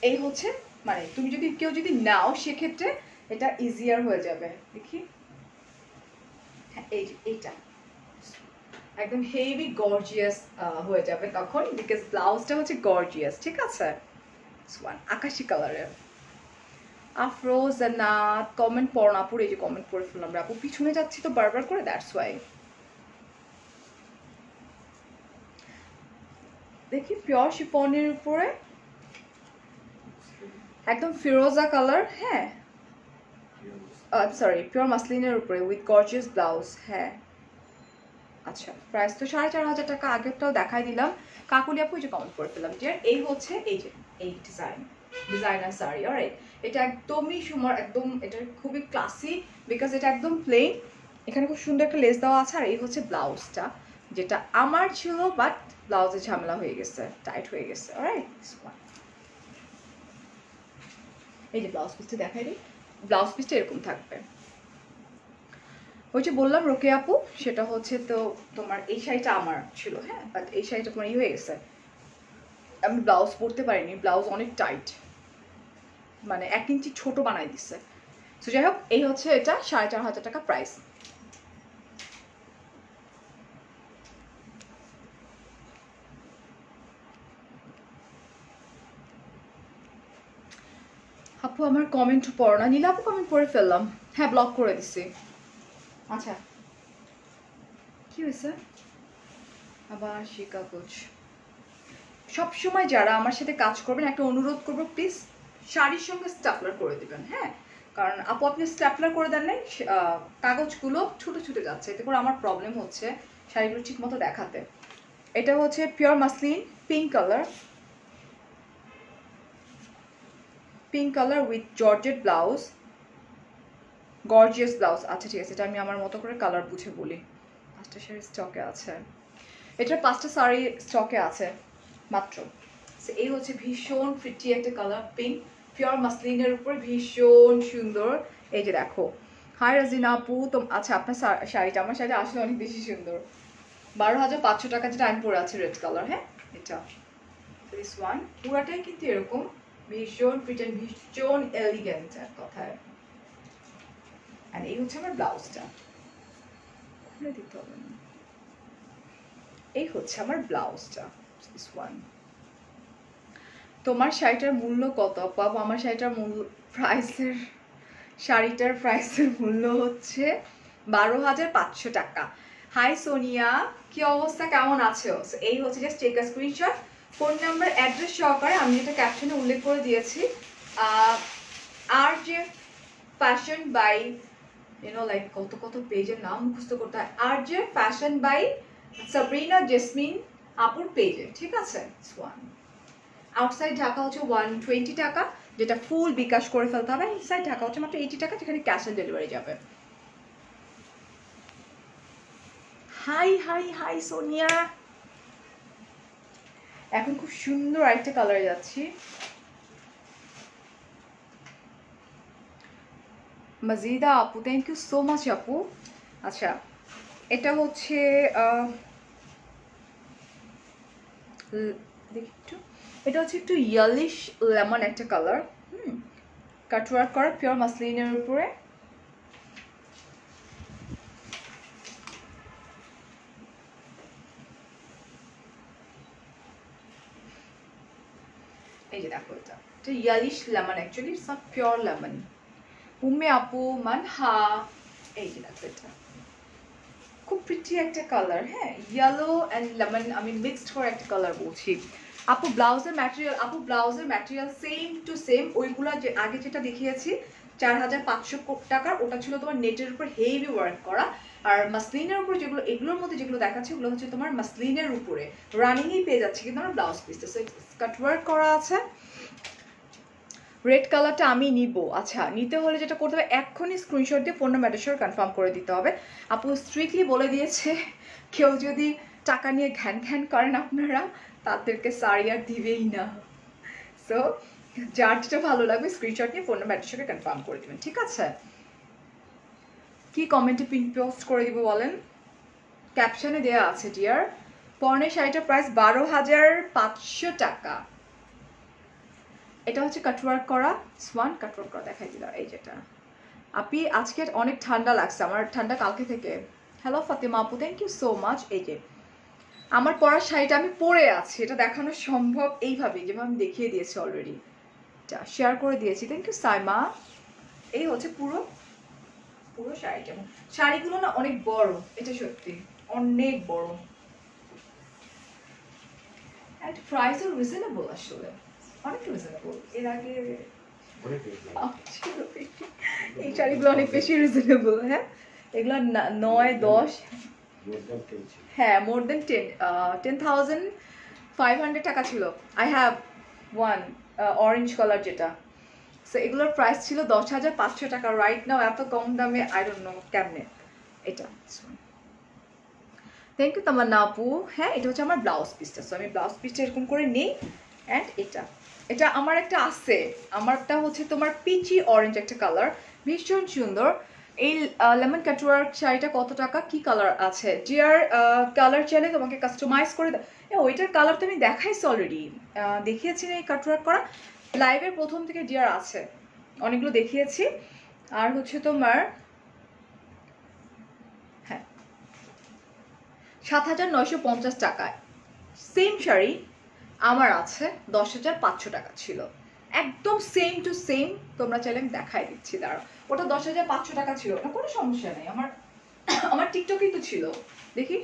Speaker 1: এই হচ্ছে মানে তুমি যদি কেউ যদি নাও সেক্ষেত্রে এটা ইজিয়ার হয়ে যাবে। দেখি, হ্যাঁ এইটা একদম হেভি গর্জিয়াস হয়ে যাবে তখন, বিকজ ব্লাউজটা হচ্ছে গর্জিয়াস। ঠিক আছে, আকাশি কালারের। আফরোজ জান্নাত কমেন্ট পড়ো না, পুরো এই যে কমেন্ট পড়ে ফেললাম আপু, পিছনে যাচ্ছি তো বারবার করে, দ্যাটস ওয়াই। দেখি পিওর শিফনের উপরে একদম ফিরোজা কালার। হ্যাঁ, সরি, পিওর মাসলিনের উপরে উইথ গর্জিয়াস ব্লাউজ। হ্যাঁ, আচ্ছা, প্রাইস তো 4,500 টাকা। আগেরটাও দেখাই দিলাম। কাকুলি আপু এই যে কমেন্ট করে ফেললাম যে এই হচ্ছে এই যে এই ডিজাইনার শাড়ি। অলরাইট, এটা একদমই সুন্দর, একদম এটা খুবই ক্লাসি, বিকজ এটা একদম প্লেন, এখানে খুব সুন্দর একটা লেস দেওয়া আছে। আর এই হচ্ছে ব্লাউজটা, যেটা আমার ছিল, বাট ব্লাউজে ঝামেলা হয়ে গেছে, টাইট হয়ে গেছে। অলরাইট, এই যে ব্লাউজ পিসটা দেখাই দিই, ব্লাউজ পিসটা এরকম থাকবে। ওই যে বললাম রোকেয়া আপু, সেটা হচ্ছে তো তোমার এই শাড়িটা আমার ছিল, হ্যাঁ, বাট এই শাড়িটা তোমার হয়ে গেছে, আমি ব্লাউজ পরতে পারিনি, ব্লাউজ অনেক টাইট, মানে 1 ইঞ্চি ছোট বানাই দিচ্ছে। তো যাই হোক, এই হচ্ছে এটা 4500 টাকা প্রাইস। আপু আমার কমেন্ট পড়ো না। নীলা আপু কমেন্ট পড়ে ফেললাম, হ্যাঁ ব্লক করে দিছি। আচ্ছা কি হয়েছে আবার শিকা কোচ? সবসময় যারা আমার সাথে কাজ করবেন একটা অনুরোধ করবো, প্লিজ শাড়ির সঙ্গে স্ট্যাপলার করে দিবেন, হ্যাঁ, কারণ আপু আপনি স্ট্যাপলার করে দেন নাই, কাগজগুলো ছুটে ছুটে যাচ্ছে, এতে করে আমার প্রবলেম হচ্ছে শাড়িগুলো ঠিক মতো দেখাতে। এটা হচ্ছে pure muslin, pink colour, pink colour with georgette blouse, gorgeous blouse. আচ্ছা ঠিক আছে, এটা আমি আমার মতো করে কালার বুঝে বলি। 5টা শাড়ি স্টকে আছে, এটার 5টা শাড়ি স্টকে আছে মাত্র। এই হচ্ছে ভীষণ প্রিটি একটা কালার, পিঙ্ক, পিওর মাসলিনের উপর ভীষণ সুন্দর। এই যে দেখো, হাই রাজিনা আপু, তো আচ্ছা আপনার শাড়িটা, আমার শাড়িটা আসলে অনেক বেশি সুন্দর। 12,500 টাকা যেটা আমি পরে আছি, রেড কালার, হ্যাঁ এটা দিস ওয়ান, পুরাটাই কিন্তু এরকম ভীষণ প্রিটেন্ড, ভীষণ এলিগেন্ট এক কথায়। আর এই হচ্ছে আমার ব্লাউজটা, খুলে দিতে হবে না, এই হচ্ছে আমার ব্লাউজটা, দিস ওয়ান। তোমার শাড়িটার মূল্য কত পাবো? আমার শাড়িটার মূল্য, প্রাইসের, শাড়িটার প্রাইসের মূল্য হচ্ছে 12,500 টাকা। হাই সোনিয়া, কি অবস্থা, কেমন আছো? এই হচ্ছে just take a screenshot, phone number address সহকারে, আমি এটা ক্যাপশনে উল্লেখ করে দিয়েছি। আর যে ফ্যাশন বাই, লাইক কত কত পেজের নাম মুখস্থ করতে হয়, আর যে ফ্যাশন বাই সাবরিনা জেসমিন আপুর পেজে, ঠিক আছে। আউটসাইড ঢাকা হচ্ছে 120 টাকা, যেটা ফুল বিকাশ করে ফেলতে হবে। ইনসাইড ঢাকা হচ্ছে মাত্র 80 টাকা, যেখানে ক্যাশ অন ডেলিভারি যাবে। হাই হাই হাই সোনিয়া, এখন খুব সুন্দর একটা কালারে যাচ্ছি, মজিদা আপু, থ্যাংক ইউ সো মাচ আপু। আচ্ছা এটা হচ্ছে দেখি একটু, এটা হচ্ছে একটু ইয়েলিশ লেমন একটা কালার, কাটওয়ার্ক করা পিওর মাসলিনের উপরে। এই যে দেখো, এটা yellowish lemon, actually it's not pure lemon. Umme আপু মানহা, এই যে দেখো, এটা খুব প্রিটি একটা কালার, হ্যাঁ, ইয়েলো অ্যান্ড লেমন আমি মিক্সড করে একটা কালার বলছি। আপু ব্লাউজের ম্যাটেরিয়াল সেম টু সেম, ওইগুলা যে আগে যেটা দেখিয়েছি 4,500 টাকার, ওটা ছিল তোমার নেটের উপর হেভি ওয়ার্ক করা। আর মাসলিনের উপর যেগুলো, এগুলোর মধ্যে যেগুলো দেখাচ্ছে ওগুলো হচ্ছে তোমার মাসলিনের উপরে রানিংই পেয়ে যাচ্ছে, কিন্তু আমার ব্লাউজ পিসটা কাট ওয়ার্ক করা আছে। রেড কালারটা আমি নিব। আচ্ছা, নিতে হলে যেটা করতে হবে, এক্ষুনি স্ক্রিনশট দিয়ে ফোন নাম্বার অ্যাড্রেস কনফার্ম করে দিতে হবে। আপু স্ট্রিক্টলি বলে দিয়েছে, কেউ যদি টাকা নিয়ে ঘ্যান ঘ্যান করেন আপনারা, তাদেরকে শাড়ি আর দিবেই না। সো যার যেটা ভালো লাগবে স্ক্রিনশট নিয়ে ফোন নাম্বার অ্যাড্রেস কনফার্ম করে দেবেন, ঠিক আছে। কি কমেন্টে পিন পোস্ট করে দিব বলেন? ক্যাপশনে দেওয়া আছে ডিয়ার। পর্ণের শাড়িটার প্রাইস 12,500 টাকা। এটা হচ্ছে কাটওয়ার্ক করা, সোয়ান কাটওয়ার্ক করা দেখাই দিলাম। এই যেটা আপনি, আজকে অনেক ঠান্ডা লাগছে, আমার ঠান্ডা কালকে থেকে। হ্যালো ফাতেমা আপু, থ্যাংক ইউ সো মাচ। এই যে আমার পরার শাড়িটা আমি পরে আছি, এটা দেখানো সম্ভব এইভাবেই, যেভাবে আমি দেখিয়ে দিয়েছি অলরেডি, এটা শেয়ার করে দিয়েছি। Thank you Saima. এই হচ্ছে পুরো পুরো শাড়িটা, শাড়িগুলো না অনেক বড়, এটা সত্যি অনেক বড়, এন্ড প্রাইসও রিজনেবল, আসলে অনেক রিজনেবল। এর আগে এই শাড়িগুলো অনেক বেশি রিজনেবল, হ্যাঁ, এগুলো 9-10, হ্যাঁ, মোর দেন 10,500 টাকা ছিল। I have one orange colour যেটা, সো এগুলোর প্রাইস ছিল 10,500 টাকা। রাইট নাও এত কম দামে আই ডোন্ট নো কেমনে এটা। থ্যাংক ইউ তামান্না আপু। হ্যাঁ, এটা হচ্ছে আমার ব্লাউজ পিসটা। সো আমি ব্লাউজ পিসটা এরকম করে নিই। অ্যান্ড এটা আমার একটা আছে, আমারটা হচ্ছে তোমার পিচি অরেঞ্জ একটা কালার, ভীষণ সুন্দর। এই লেমন কাটওয়ার্ক শাড়িটা কত টাকা, কি কালার আছে? ডিয়ার কালার চাইলে তোমাকে কাস্টমাইজ করে ওইটার কালার তো আমি দেখাইছি অলরেডি, দেখিয়েছি না এই কাটওয়ার্ক করা লাইভের প্রথম থেকে ডিয়ার আছে, অনেকগুলো দেখিয়েছি। আর হচ্ছে তোমার হ্যাঁ 7,950 টাকায় সেম শাড়ি আমার আছে 10,500 টাকা ছিল, একদম সেম টু সেম। তোমরা চাইলে আমি দেখাই দিচ্ছি, দাঁড়াও। ওটা 10,500 টাকা ছিল, ওটা কোনো সমস্যা নেই, আমার আমার টিকটকেই তো ছিল, দেখি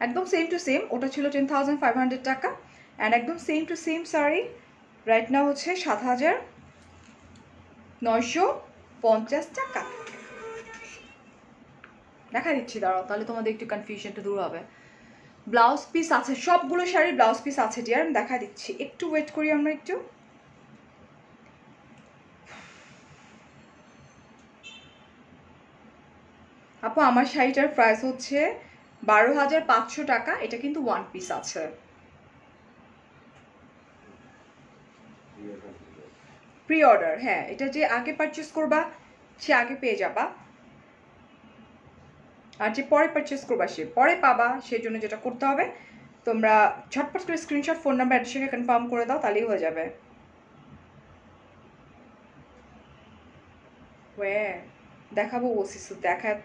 Speaker 1: একদম সেম টু সেম। ওটা ছিল 10,500 টাকা। অ্যান্ড একদম same to same sari right now হচ্ছে 7,950 টাকা। দেখা দিচ্ছি, দাঁড়াও, তাহলে তোমাদের একটু কনফিউশনটা দূর হবে। ব্লাউজ পিস আছে, সবগুলো শাড়ির ব্লাউজ পিস আছে ডিয়ার, আমি দেখা দিচ্ছি, একটু ওয়েট করি আমরা একটু। আপু আমার শাড়িটার প্রাইস হচ্ছে 12,500 টাকা, এটা কিন্তু ওয়ান পিস আছে। প্রি অর্ডার, হ্যাঁ, এটা যে আগে পারচেস করবা সে আগে পেয়ে যাবা, আর যে পরে পারচেস করবা সে পরে পাবা। সেই জন্য যেটা করতে হবে, তোমরা ঝটপট করে স্ক্রিনশট ফোন নাম্বার অ্যাড্রেস সঙ্গে কনফার্ম করে দাও, তাহলেই হয়ে যাবে। দেখাবো বলছিস,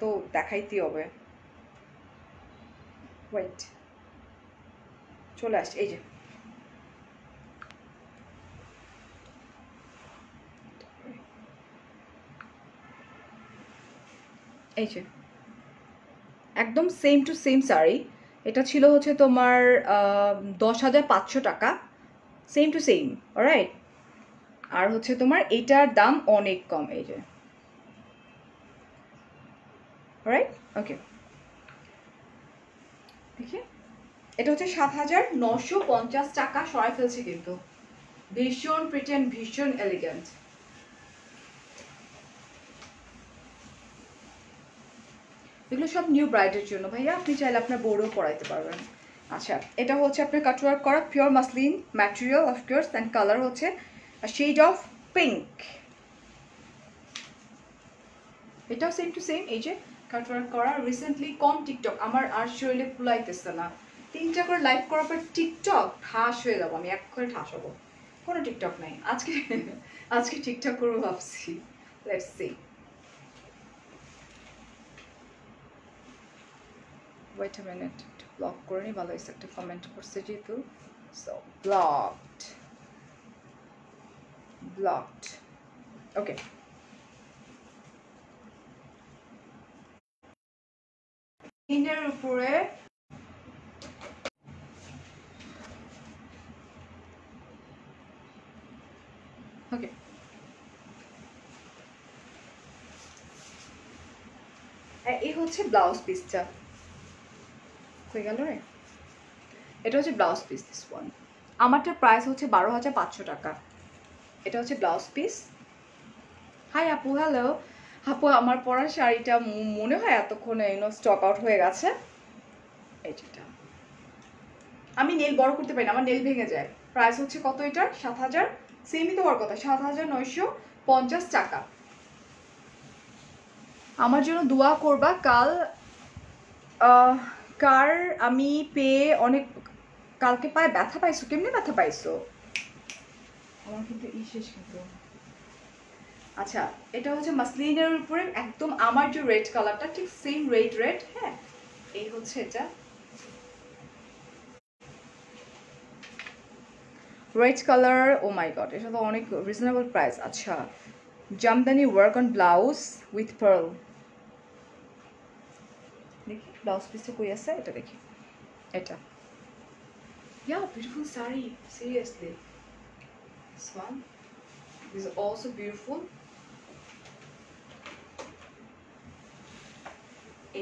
Speaker 1: তো দেখাইতেই হবে। ওয়েট, চলে আসছে, এই যে এই যে একদম সেম টু সেম শাড়ি। এটা ছিল হচ্ছে তোমার 10,500 টাকা, সেম টু সেম, অলরাইট। আর হচ্ছে তোমার এটার দাম অনেক কম, এই যে, অলরাইট, ওকে। দেখি, এটা হচ্ছে 7,950 টাকা, সরাই ফেলছি কিন্তু, ভীষণ প্রিটি অ্যান্ড ভীষণ এলিগেন্ট। এগুলো সব নিউ ব্রাইডের জন্য ভাইয়া, আপনি চাইলে আপনার বউরেও পরাইতে পারবেন। আচ্ছা, এটা হচ্ছে আপনার কাটওয়ার্ক করা pure muslin material of course, and colour হচ্ছে শেড অফ পিঙ্ক। এটাও সেম টু সেম, এই যে কাটওয়ার্ক করা। রিসেন্টলি কম টিকটক আমার আর শরীরে ফুলাইতেছে না, 3টা করে লাইভ করার পর টিকটক ঠাস হয়ে যাবো, আমি এক করে ঠাস হবো, কোনো টিকটক নাই আজকে। আজকে টিকটক করবো ভাবছি, let's see. Wait a minute, একটু ব্লক করে নি, ভালো হয়েছে, একটা কমেন্ট করছে যেহেতু। So blocked, okay. ইনের উপরে ওকে, এই হচ্ছে ব্লাউজ পিসটা হয়ে গেল রে। এটা হচ্ছে ব্লাউজ পিস, দিস ওয়ান। আমারটার প্রাইস হচ্ছে 12,500 টাকা। এটা হচ্ছে ব্লাউজ পিস। হাই আপু, হ্যালো আপু, আমার পরা শাড়িটা মনে হয় এতক্ষণে স্টক আউট হয়ে গেছে। এইটা আমি নেল বড় করতে পারি না, আমার নেল ভেঙে যায়। প্রাইস হচ্ছে কত এটার? 7,000, সেমই তো হওয়ার কথা, 7,950 টাকা। আমার জন্য দোয়া করবা, কার আমি পেয়ে অনেক, কালকে পায়ে ব্যথা পাইছো, কেমনি ব্যথা পাইছো? আমার কিন্তু শেষ কিন্তু। আচ্ছা, এটা হচ্ছে মাসলিনের উপরে একদম আমার যে রেড কালারটা ঠিক সেম রেড, হ্যাঁ, এই হচ্ছে এটা red colour. Oh my god, এটা তো অনেক রিজনেবল প্রাইস। আচ্ছা, jamdani work on blouse with pearl. দেখি ব্লাউজ পিসটা কই আছে, এটা দেখি, এটা yeah, beautiful saree, seriously, this one is also beautiful.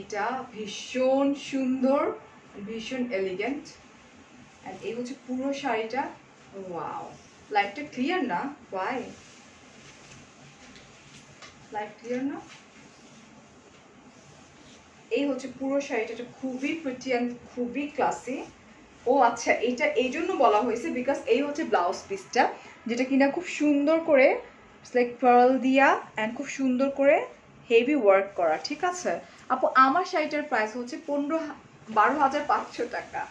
Speaker 1: এটা ভীষণ সুন্দর, ভীষণ এলিগেন্ট। এন্ড এই হচ্ছে পুরো শাড়িটা। ওয়াও, লাইটটা ক্লিয়ার না, ওয়াই লাইট ক্লিয়ার না? এই হচ্ছে পুরো শাড়িটা, এটা খুবই প্রিটি অ্যান্ড খুবই ক্লাসি। ও আচ্ছা, এটা এই জন্য বলা হয়েছে বিকজ এই হচ্ছে ব্লাউজ পিসটা, যেটা কিনা খুব সুন্দর করে লাইক পার্ল দিয়া অ্যান্ড খুব সুন্দর করে হেভি ওয়ার্ক করা। ঠিক আছে আপু, আমার শাড়িটার প্রাইস হচ্ছে 12,500 টাকা।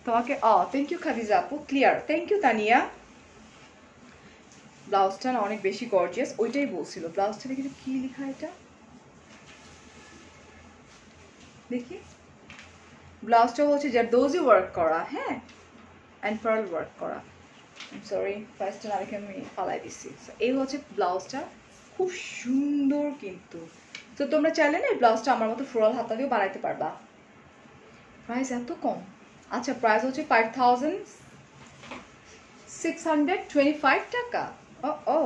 Speaker 1: তোমাকে থ্যাংক ইউ খাদিজা আপু, ক্লিয়ার, থ্যাংক ইউ তানিয়া। ব্লাউজটা না অনেক বেশি গর্জিয়াস, ওইটাই বলছিল। ব্লাউজটা দেখি কি লেখা, এটা দেখি। ব্লাউজটা হচ্ছে জারদোজি ওয়ার্ক করা, হ্যাঁ, অ্যান্ড পার্ল ওয়ার্ক করা। সরি, ফার্স্টটা না রেখে আমি ফালাই দিচ্ছি। এই হচ্ছে ব্লাউজটা, খুব সুন্দর কিন্তু। তো তোমরা চাইলে না এই ব্লাউজটা আমার মতো ফ্লোরাল হাতা দিয়েও বানাইতে পারবা। প্রাইস এত কম। আচ্ছা, প্রাইস হচ্ছে 5,625 টাকা। Oh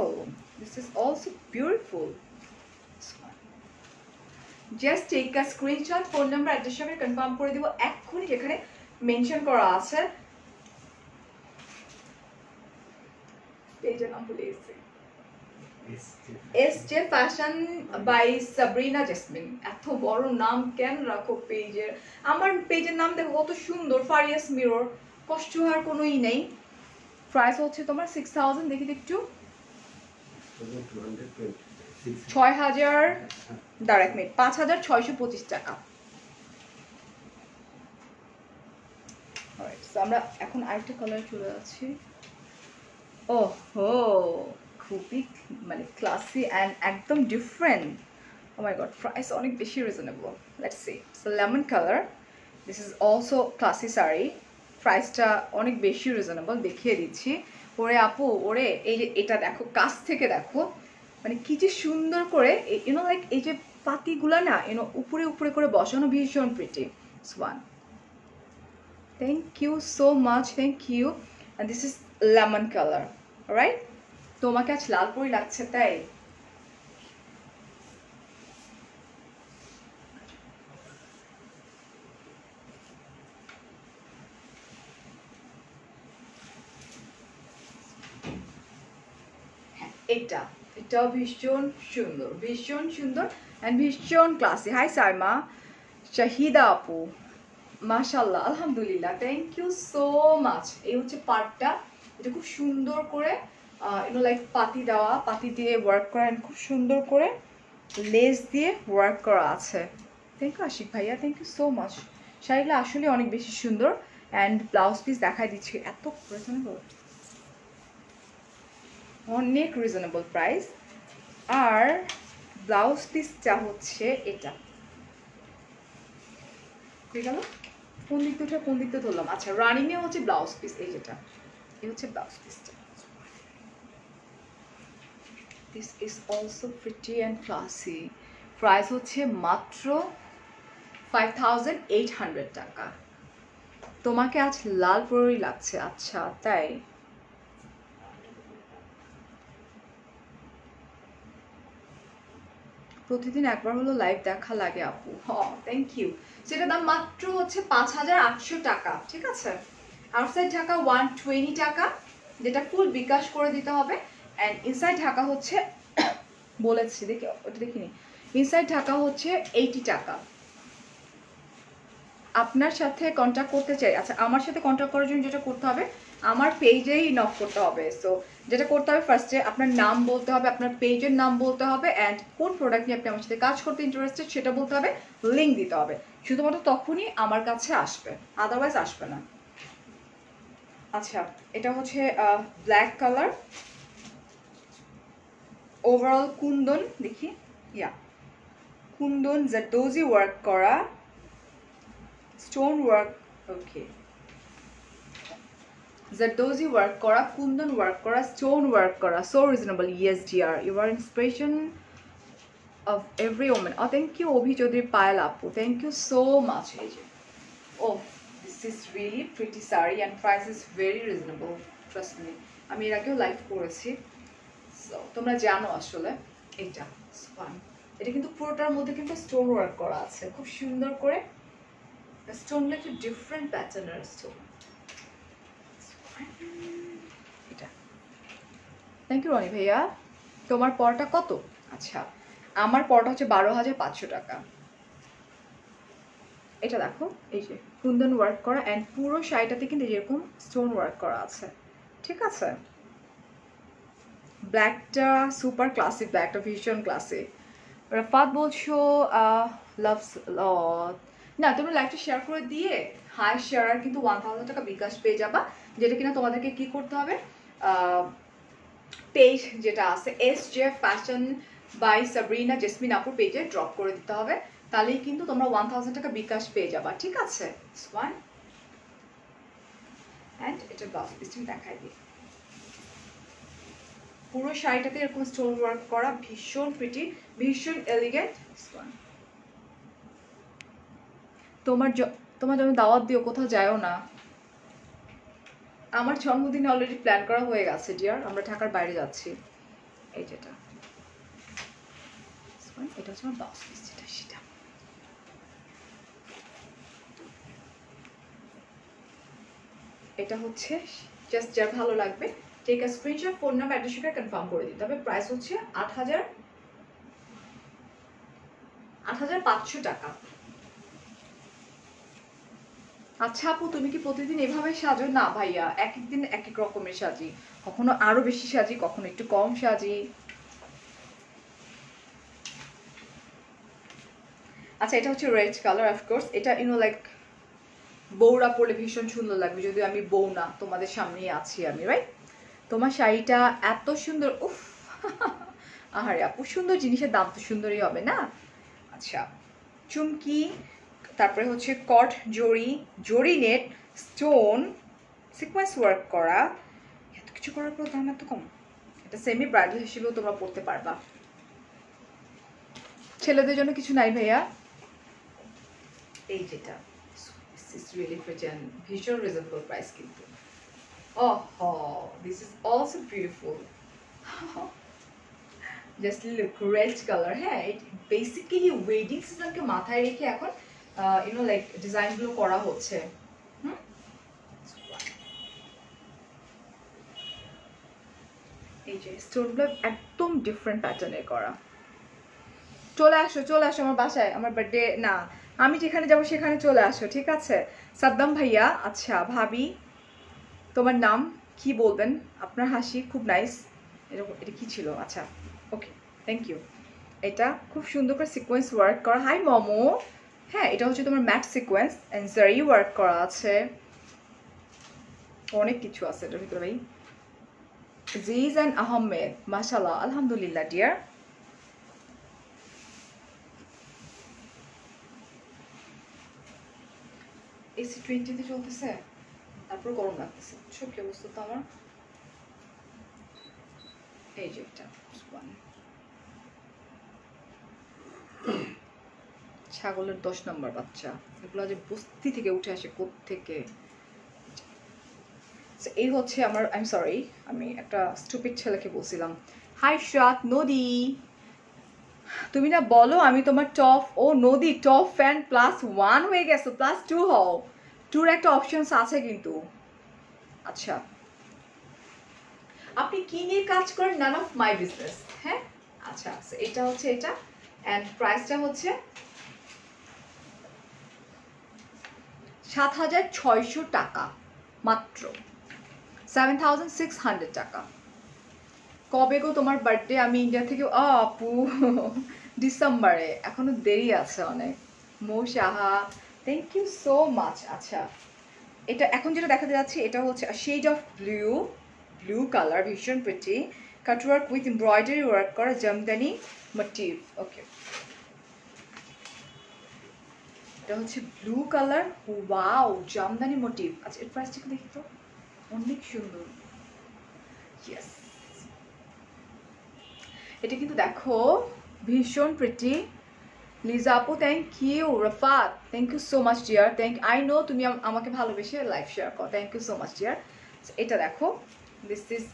Speaker 1: this is also beautiful. Just take a screenshot, phone number address সঙ্গে কনফার্ম করে দিব এক্ষুনি, যেখানে মেনশন করা আছে। পেজের নাম ভুলে গেছি, SJ fashion by Sabrina Jesmin. এত বড় নাম কেন রাখো পেজের? আমার পেজের নাম দেখো কত সুন্দর, ফারিয়াস মিরর, কষ্ট হওয়ার কোনোই নেই। প্রাইস হচ্ছে তোমার 6,000, দেখি একটু, 6,000, ডাইরেক্ট মিট 5,625 টাকা। আমরা এখন আরেকটা কালার চলে যাচ্ছি। ও হো, খুবই মানে ক্লাসি অ্যান্ড একদম different. O my god, price অনেক বেশি reasonable. Let's see, so lemon colour, this is also classy sari. প্রাইসটা অনেক বেশি রিজনেবল, দেখিয়ে দিচ্ছি। ওরে আপু, ওরে এই যে এটা দেখো, কাছ থেকে দেখো, মানে কি যে সুন্দর করে ইউনো লাইক এই যে পাতিগুলা না ইউনো উপরে উপরে করে বসানো, ভীষণ pretty. One, thank you so much, thank you. And this is lemon colour, right? তোমাকে আজ লাল পরি লাগছে তাই? এটা এটাও ভীষণ সুন্দর, ভীষণ সুন্দর অ্যান্ড ভীষণ ক্লাসি। হাই সাইমা, শাহিদা আপু, মাশাল্লাহ, আলহামদুলিল্লাহ, থ্যাংক ইউ সো মাচ। এই হচ্ছে পার্টটা, এটা খুব সুন্দর করে ইউনো লাইক পাতি দেওয়া, পাতি দিয়ে ওয়ার্ক করা, অ্যান্ড খুব সুন্দর করে লেস দিয়ে ওয়ার্ক করা আছে। থ্যাংক ইউ আশিক ভাইয়া, থ্যাংক ইউ সো মাচ। শাড়িগুলো আসলে অনেক বেশি সুন্দর। অ্যান্ড ব্লাউজ পিস দেখাই দিচ্ছি, এত রিজনেবল, অনেক রিজনেবল প্রাইস। আর ব্লাউজ পিসটা হচ্ছে এটা, ঠিক গেল? কোন দিক থেকে কোন দিক থেকে ধরলাম? আচ্ছা, রানিংয়ে হচ্ছে ব্লাউজ পিস, এই যেটা, এই হচ্ছে ব্লাউজ পিসটা। This is also pretty and classy. Price হচ্ছে মাত্র 5,800 টাকা। তোমাকে আজ লাল পরেই লাগছে, আচ্ছা তাই? প্রতিদিন একবার হলো লাইভ দেখা লাগে আপু। Thank you. সেটার দাম মাত্র হচ্ছে 5,800 টাকা, ঠিক আছে? আউটসাইড ঢাকা 120 টাকা, যেটা ফুল বিকাশ করে দিতে হবে। অ্যান্ড ইনসাইড ঢাকা হচ্ছে বলেছি, দেখি ওটা দেখিনি, ইনসাইড ঢাকা হচ্ছে 80 টাকা। আপনার সাথে কন্ট্যাক্ট করতে চাই, আচ্ছা আমার সাথে কন্ট্যাক্ট করার জন্য যেটা করতে হবে, আমার পেজেই নক করতে হবে। সো যেটা করতে হবে, ফার্স্টে আপনার নাম বলতে হবে, আপনার পেজের নাম বলতে হবে, অ্যান্ড কোন প্রোডাক্ট নিয়ে আপনি আমার সাথে কাজ করতে ইন্টারেস্টেড সেটা বলতে হবে, লিঙ্ক দিতে হবে। শুধুমাত্র তখনই আমার কাছে আসবে, আদারওয়াইজ আসবে না। আচ্ছা, এটা হচ্ছে ব্ল্যাক কালার, ওভারঅল কুন্দন, দেখি, ইয়া কুন্দন জারদোজি ওয়ার্ক করা, stone work, okay, zardozi work করা, কুন্দন ওয়ার্ক করা, স্টোন ওয়ার্ক করা, so reasonable. Yes dear, you are inspiration of every women. Thank you Abhi Chowdhury Payel আপু, থ্যাংক ইউ সো মাচ। এই যে, oh this is really pretty sari and price is very reasonable, trust me. আমি এর আগেও live করেছি, so তোমরা জানো আসলে। এটা ফান, এটা কিন্তু পুরোটার মধ্যে কিন্তু স্টোন ওয়ার্ক করা আছে, খুব সুন্দর করে স্টোনগুলো একটু ডিফারেন্ট প্যাটার্নের স্টোন। এটা থ্যাংক ইউ রনি ভাইয়া। তোমার পরটা কত? আচ্ছা, আমার পরটা হচ্ছে 12,500 টাকা। এটা দেখো, এই যে কুন্দন ওয়ার্ক করা, অ্যান্ড পুরো শাড়িটাতে কিন্তু এরকম স্টোন ওয়ার্ক করা আছে, ঠিক আছে। ব্ল্যাকটা সুপার ক্লাসিক, ব্ল্যাকটা ভীষণ ক্লাসিক। রাফাত বলছো লাভস, না তুমি লাইভটা শেয়ার করে দিয়ে হাই শেয়ার কিন্তু 1000 টাকা বিকাশ পেয়ে যাবা, যেটা কিনা তোমাদেরকে কি করতে হবে, পেজ যেটা আছে SJ fashion by Sabrina Jesmin আপুর পেজে ড্রপ করে দিতে হবে, তাহলেই কিন্তু তোমরা 1000 টাকা বিকাশ পেয়ে যাবা, ঠিক আছে। ওয়ান অ্যান্ড এটা ব্লাউজ পিসটা দেখাই দিই। পুরো শাড়িটাতে এরকম স্টোন ওয়ার্ক করা, ভীষণ প্রিটি, ভীষণ এলিগেন্ট। তোমার জন্য দাওয়াত দিও, কোথাও যায়ও না। আমার জন্মদিনে অলরেডি প্ল্যান করা হয়ে গেছে ডিয়ার, আমরা ঢাকার বাইরে যাচ্ছি। এই যেটা, এটা হচ্ছে আমার ব্লাউজ পিস, যেটা সেটা। এটা হচ্ছে জাস্ট যার ভালো লাগবে take a screenshot, phone number address করে কনফার্ম করে দিতে হবে। প্রাইস হচ্ছে 8,500 টাকা। আচ্ছা আপু, তুমি কি প্রতিদিন এভাবে সাজো? না ভাইয়া, এক এক দিন এক এক রকমের সাজি, কখনো আরো বেশি সাজি, কখনো একটু কম সাজি। আচ্ছা, এটা হচ্ছে রেড কালার, অফকোর্স এটা লাইক বউরা পরলে ভীষণ সুন্দর লাগবে, যদিও আমি বউ না, তোমাদের সামনেই আছি আমি, রাইট। তোমার শাড়িটা এত সুন্দর, উফ আহারে আপু, সুন্দর জিনিসের দাম তো সুন্দরই হবে না। আচ্ছা, চুমকি, তারপরে হচ্ছে কট জরি নেট, স্টোন, সিকোয়েন্স ওয়ার্ক করা, এত কিছু করার পর দাম এত কম। এটা সেমি ব্রাইডাল হিসেবেও তোমরা পড়তে পারবা। ছেলেদের জন্য কিছু নাই ভাইয়া। এই যেটা ভীষণ রিজনেবল প্রাইস কিন্তু। This is also beautiful, just look, red colour. হ্যাঁ, বেসিক্যালি ওয়েডিং সিজনকে মাথায় রেখে এখন লাইক ডিজাইনগুলো করা হচ্ছে। এই যে স্টোনগুলো একদম ডিফারেন্ট প্যাটার্নের করা। চলে আসো আমার বাসায়, আমার বার্থডে না, আমি যেখানে যাবো সেখানে চলে আসো, ঠিক আছে। সাদ্দাম ভাইয়া, আচ্ছা ভাবি তোমার নাম কি বলবেন? আপনার হাসি খুব নাইস। এটা কি ছিল? আচ্ছা, ওকে, থ্যাংক ইউ। এটা খুব সুন্দর করে সিকোয়েন্স ওয়ার্ক করা। হাই মমো। হ্যাঁ, এটা হচ্ছে তোমার ম্যাট সিকোয়েন্স অ্যান্ড জারি ওয়ার্ক করা আছে, অনেক কিছু আছে এটার ভিতরে ভাই। জিজ অ্যান্ড আহমেদ, মাশাআল্লাহ, আলহামদুলিল্লাহ ডিয়ার। AC 20-তে চলতেছে, তারপর গরম লাগতেছে, কি অবস্থা তো আমার। এই যে এটা ছাগলের 10 নম্বর বাচ্চা, এগুলো যে বস্তি থেকে উঠে আসে কোত্থেকে। এই হচ্ছে আমার, আই এম সরি, আমি একটা স্টুপিড ছেলেকে বলছিলাম। হাই শ্রাত নদী, তুমি না বলো আমি তোমার টপ, ও নদী টপ ফ্যান +1 হয়ে গেছো, +2 হও, 2 একটা অপশনস আছে কিন্তু। আচ্ছা, আপনি কি নিয়ে কাজ করেন? None of my business. হ্যাঁ, আচ্ছা, এটা হচ্ছে এটা, অ্যান্ড প্রাইসটা হচ্ছে 7,600 টাকা মাত্র, 7,600 টাকা। কবে গো তোমার বার্থডে? আমি ইন্ডিয়া থেকে, আপু ডিসেম্বরে, এখনো দেরি আছে অনেক। Mousaha, thank you so much. আচ্ছা, এটা এখন যেটা দেখাতে যাচ্ছি, এটা হচ্ছে শেড অফ ব্লু কালার, ভীষণ pretty, cut work with embroidery work করা, জামদানি মোটিভ। ওকে, এটা হচ্ছে blue colour, wow, jamdani motif. আচ্ছা, এর প্রাইসটা দেখি তো, অনেক সুন্দর। ইয়েস, এটা কিন্তু দেখো ভীষণ প্রিটি। লিজা আপু, thank you. Rafat, thank you so much dear, I know তুমি আমাকে ভালোবেসে লাইভ শেয়ার করো, thank you so much dear. এটা দেখো, দিস ইজ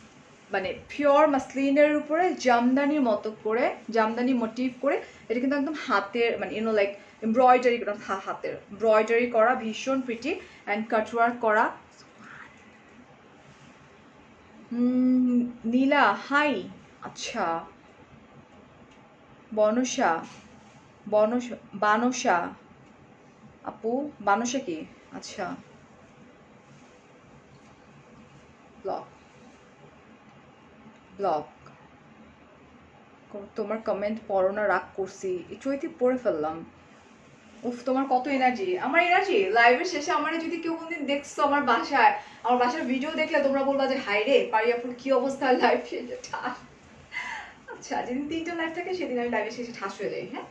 Speaker 1: মানে পিওর মাসলিনের উপরে জামদানির মতো করে, জামদানি মোটিভ করে, এটা কিন্তু একদম হাতের মানে লাইক এমব্রয়ডারি, হাতের এমব্রয়ডারি করা, ভীষণ প্রিটি, অ্যান্ড কাটওয়ার্ক করা। নীলা হাই, আচ্ছা বনসা বানসা আপু, বানসা কি? আচ্ছা, ব্লক ব্লক তোমার কমেন্ট পড়ো না, রাগ করছি, চৈতি পড়ে ফেললাম। উফ, তোমার কত এনার্জি! আমার এনার্জি লাইভের শেষে আমার যদি কেউ কোনদিন দেখছো আমার বাসায়, আমার বাসার ভিডিও দেখলে তোমরা বলবা যে হাই রে পারিয়াপুর কি অবস্থা, লাইভ শেষে ঠাস। আচ্ছা, যেদিন 3টা লাইভ থাকে সেদিন আমি লাইভের শেষে ঠাস হয়ে যাই। হ্যাঁ,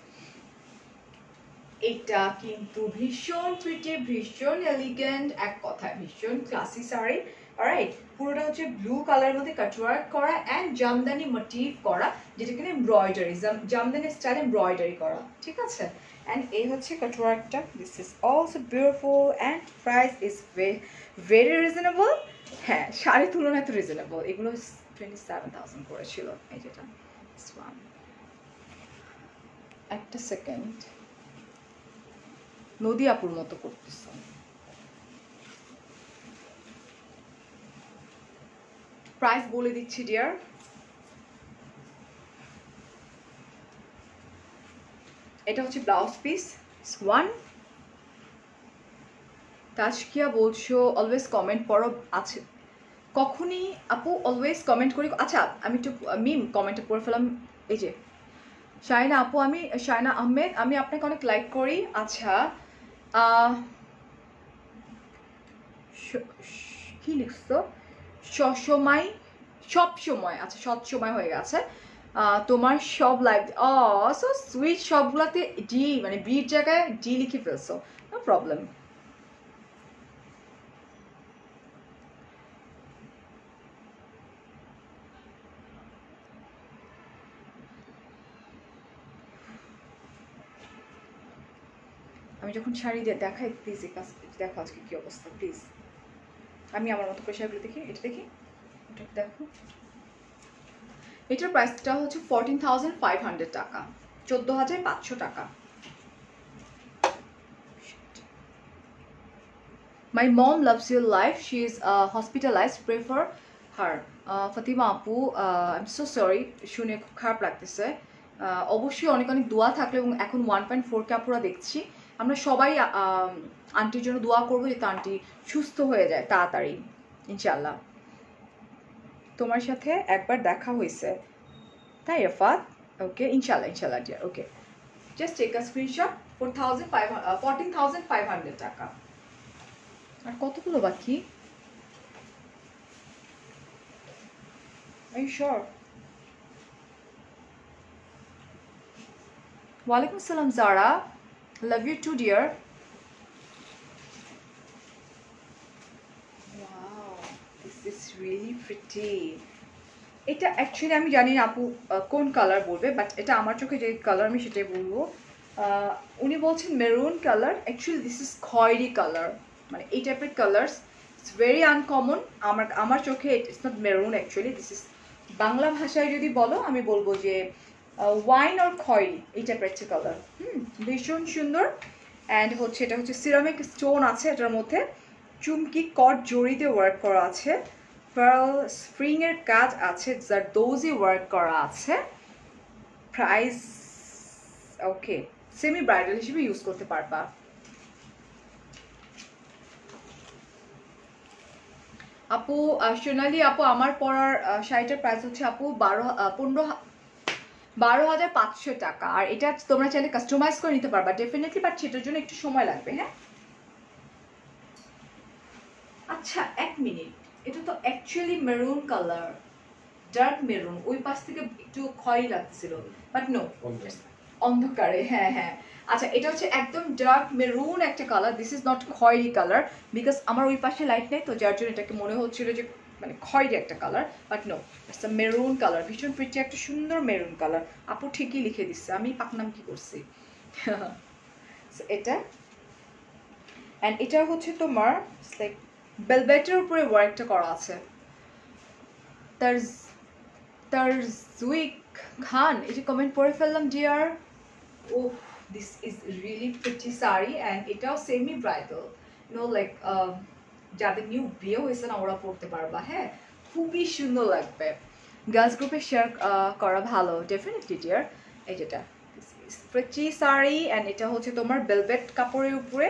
Speaker 1: এটা কিন্তু ভীষণ প্রিটি, ভীষণ এলিগেন্ট, এক কথায় ভীষণ ক্লাসি শাড়ি। অলরাইট, পুরোটা হচ্ছে ব্লু কালারের মধ্যে কাটওয়ার্ক করা অ্যান্ড জামদানি মোটিভ করা, যেটা কিনা এমব্রয়ডারি, জামদানি স্টাইল এমব্রয়ডারি করা, ঠিক আছে। অ্যান্ড এই হচ্ছে কাটওয়ার্কটা। This is also beautiful and price is very reasonable. হ্যাঁ, শাড়ির তুলনায় তো রিজনেবল। এগুলো 27,000 করেছিল। এই যেটা একটা সেকেন্ড, নদী আপুর মতো করতেছ। প্রাইস বলে দিচ্ছি ডিয়ার, এটা হচ্ছে ব্লাউজ পিস ওয়ান। তাজকিয়া বলছো অলওয়েজ কমেন্ট পড়ো, আছে কখনই আপু অলওয়েজ কমেন্ট করি। আচ্ছা, আমি একটু মিম কমেন্টে পড়ে ফেলাম। এই যে শাইনা আপু, আমি শাইনা আহমেদ, আমি আপনাকে অনেক লাইক করি। আচ্ছা, কি লিখছো? সবসময়, সব সময়, আচ্ছা সব সময় হয়ে গেছে। তোমার সব লাইভ সো সুইট, সবগুলাতে ডি মানে বির জায়গায় ডি লিখে ফেলছো, নো প্রবলেম। আমি যখন শাড়ি দিয়ে দেখাই, প্লিজ এই কাজ দেখো আজকে কি অবস্থা, প্লিজ। আমি আমার মতো করে শাড়িগুলো দেখি, এটা দেখি, এটা দেখো। এটার প্রাইসটা হচ্ছে 14,500 টাকা, 14,500 টাকা। My mom loves your life. She is hospitalized. Pray for her. Fatima আপু, I'm so sorry, শুনে খুব খারাপ লাগতেছে। অবশ্যই অনেক অনেক দোয়া থাকলে, এবং এখন 1.4K আপুরা দেখছি। আমরা সবাই আন্টির জন্য দোয়া করবো যাতে আন্টি সুস্থ হয়ে যায় তাড়াতাড়ি, ইনশাল্লাহ। তোমার সাথে একবার দেখা হয়েছে তাই রফাত? ওকে, ইনশাল্লাহ ইনশাল্লাহ dear. Okay, just take a screenshot. 14,500 টাকা। আর কতগুলো বাকি? Are you sure? Walaikum salam Zara. Love you too dear. Wow, this is really pretty. এটা অ্যাকচুয়ালি আমি জানি না আপু কোন কালার বলবে, বাট এটা আমার চোখে যে কালার আমি সেটাই বলবো। উনি বলছেন maroon colour, actually this is খয়েরি কালার, মানে এই টাইপের কালার্স ইটস ভেরি আনকমন। আমার চোখে it's not maroon, actually this is, Bangla ভাষায় যদি বলো আমি বলবো যে ওয়াইন আর খয়েরি, এই টাইপের একটা কালার। ভীষণ সুন্দর। অ্যান্ড হচ্ছে এটা হচ্ছে সিরামিক স্টোন আছে এটার মধ্যে, চুমকি কট জড়িতে ওয়ার্ক করা আছে, পার্ল স্প্রিং এর কাজ আছে, জারদোজি ওয়ার্ক করা আছে। প্রাইস ওকে, সেমি ব্রাইডাল হিসেবে ইউজ করতে পারবা। আপু সোনালি আপু, আমার পরার শাড়িটার প্রাইস হচ্ছে আপু 12,500 টাকা। আর এটা তোমরা চাইলে কাস্টমাইজ করে নিতে পারবা ডেফিনেটলি, বাট সেটার জন্য একটু সময় লাগবে। হ্যাঁ, আচ্ছা এক মিনিট, এটা তো actually maroon colour, dark maroon, ওই পাশ থেকে একটু খয়েরি লাগছিল, বাট নো, অন্ধকারে। হ্যাঁ হ্যাঁ, আচ্ছা এটা হচ্ছে একদম ডার্ক মেরুন একটা কালার, দিস ইজ নট খয়েরি কালার, বিকজ আমার ওই পাশে লাইট নেই তো যার জন্য এটাকে মনে হচ্ছিল যে মানে খয়েরি একটা colour, but no, it's a maroon colour, ভীষণ প্রিটি একটা সুন্দর মেরুন কালার। আপু ঠিকই লিখে দিচ্ছে, আমি পাকনাম কি করছি। এটা অ্যান্ড এটা হচ্ছে তোমার লাইক বেলভেটের উপরে ওয়ার্কটা করা আছে। তারজুইক খান, এই যে কমেন্ট পড়ে ফেললাম dear. Oh this is really pretty sari and এটাও সেমি ব্রাইডাল, নো লাইক যাদের নিউ বিয়ে হয়েছে না ওরা পড়তে পারবা। হ্যাঁ, খুবই সুন্দর লাগবে। গার্লস গ্রুপে শেয়ার করা ভালো, ডেফিনেটলি ডিয়ার। এই যেটা স্ট্রেচি শাড়ি, অ্যান্ড এটা হচ্ছে তোমার ভেলভেট কাপড়ের উপরে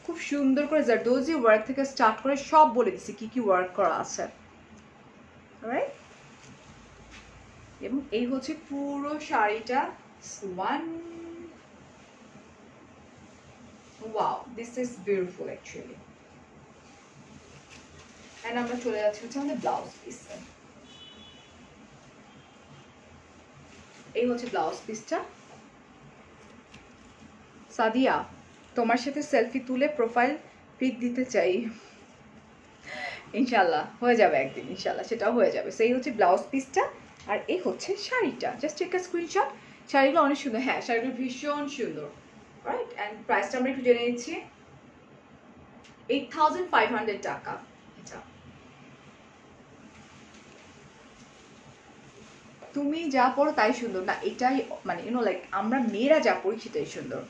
Speaker 1: খুব সুন্দর করে জারদোজি ওয়ার্ক থেকে স্টার্ট করে সব বলে দিচ্ছি কি কি ওয়ার্ক করা আছে, রাইট? এবং এই হচ্ছে পুরো শাড়িটা। One, wow, this is beautiful actually. And আমরা চলে যাচ্ছি হচ্ছে আমাদের ব্লাউজ পিসে। এই হচ্ছে ব্লাউজ পিসটা। সাদিয়া, তোমার সাথে সেলফি তুলে প্রোফাইল পিক দিতে চাই। ইনশাল্লাহ হয়ে যাবে একদিন, ইনশাল্লাহ সেটাও হয়ে যাবে। সেই হচ্ছে ব্লাউজ পিসটা, আর এই হচ্ছে শাড়িটা। Just take a screenshot. শাড়িগুলো অনেক সুন্দর, হ্যাঁ শাড়িগুলো ভীষণ সুন্দর, রাইট? অ্যান্ড প্রাইসটা আমরা একটু জেনে নিচ্ছি। 8500 টাকা। এটা তুমি যা পড়ো তাই সুন্দর না, এটাই মানে লাইক আমরা মেয়েরা যা পড়ি সেটাই সুন্দর।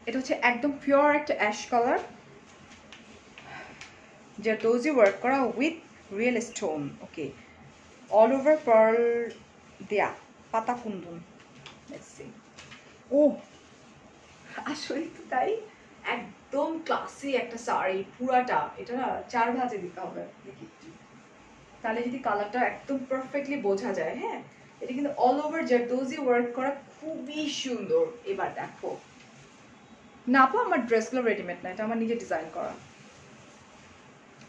Speaker 1: এটা হচ্ছে একদম পিওর একটা অ্যাশ কালার, জারদোজি ওয়ার্ক করা with real stone. Okay, all over pearl দেয়া, পাতা কুন্দন। ও আসলে তো তাই, একদম ক্লাসি একটা শাড়ি পুরাটা। এটা না 4 ভাঁজে দিতে হবে দেখি, তাহলে যদি কালারটা একদম পারফেক্টলি বোঝা যায়। হ্যাঁ, এটা কিন্তু অল ওভার জারদোজি ওয়ার্ক করা, খুবই সুন্দর। এবার দেখো না আপু, আমার ড্রেসগুলো রেডিমেড না, এটা আমার নিজে ডিজাইন করা।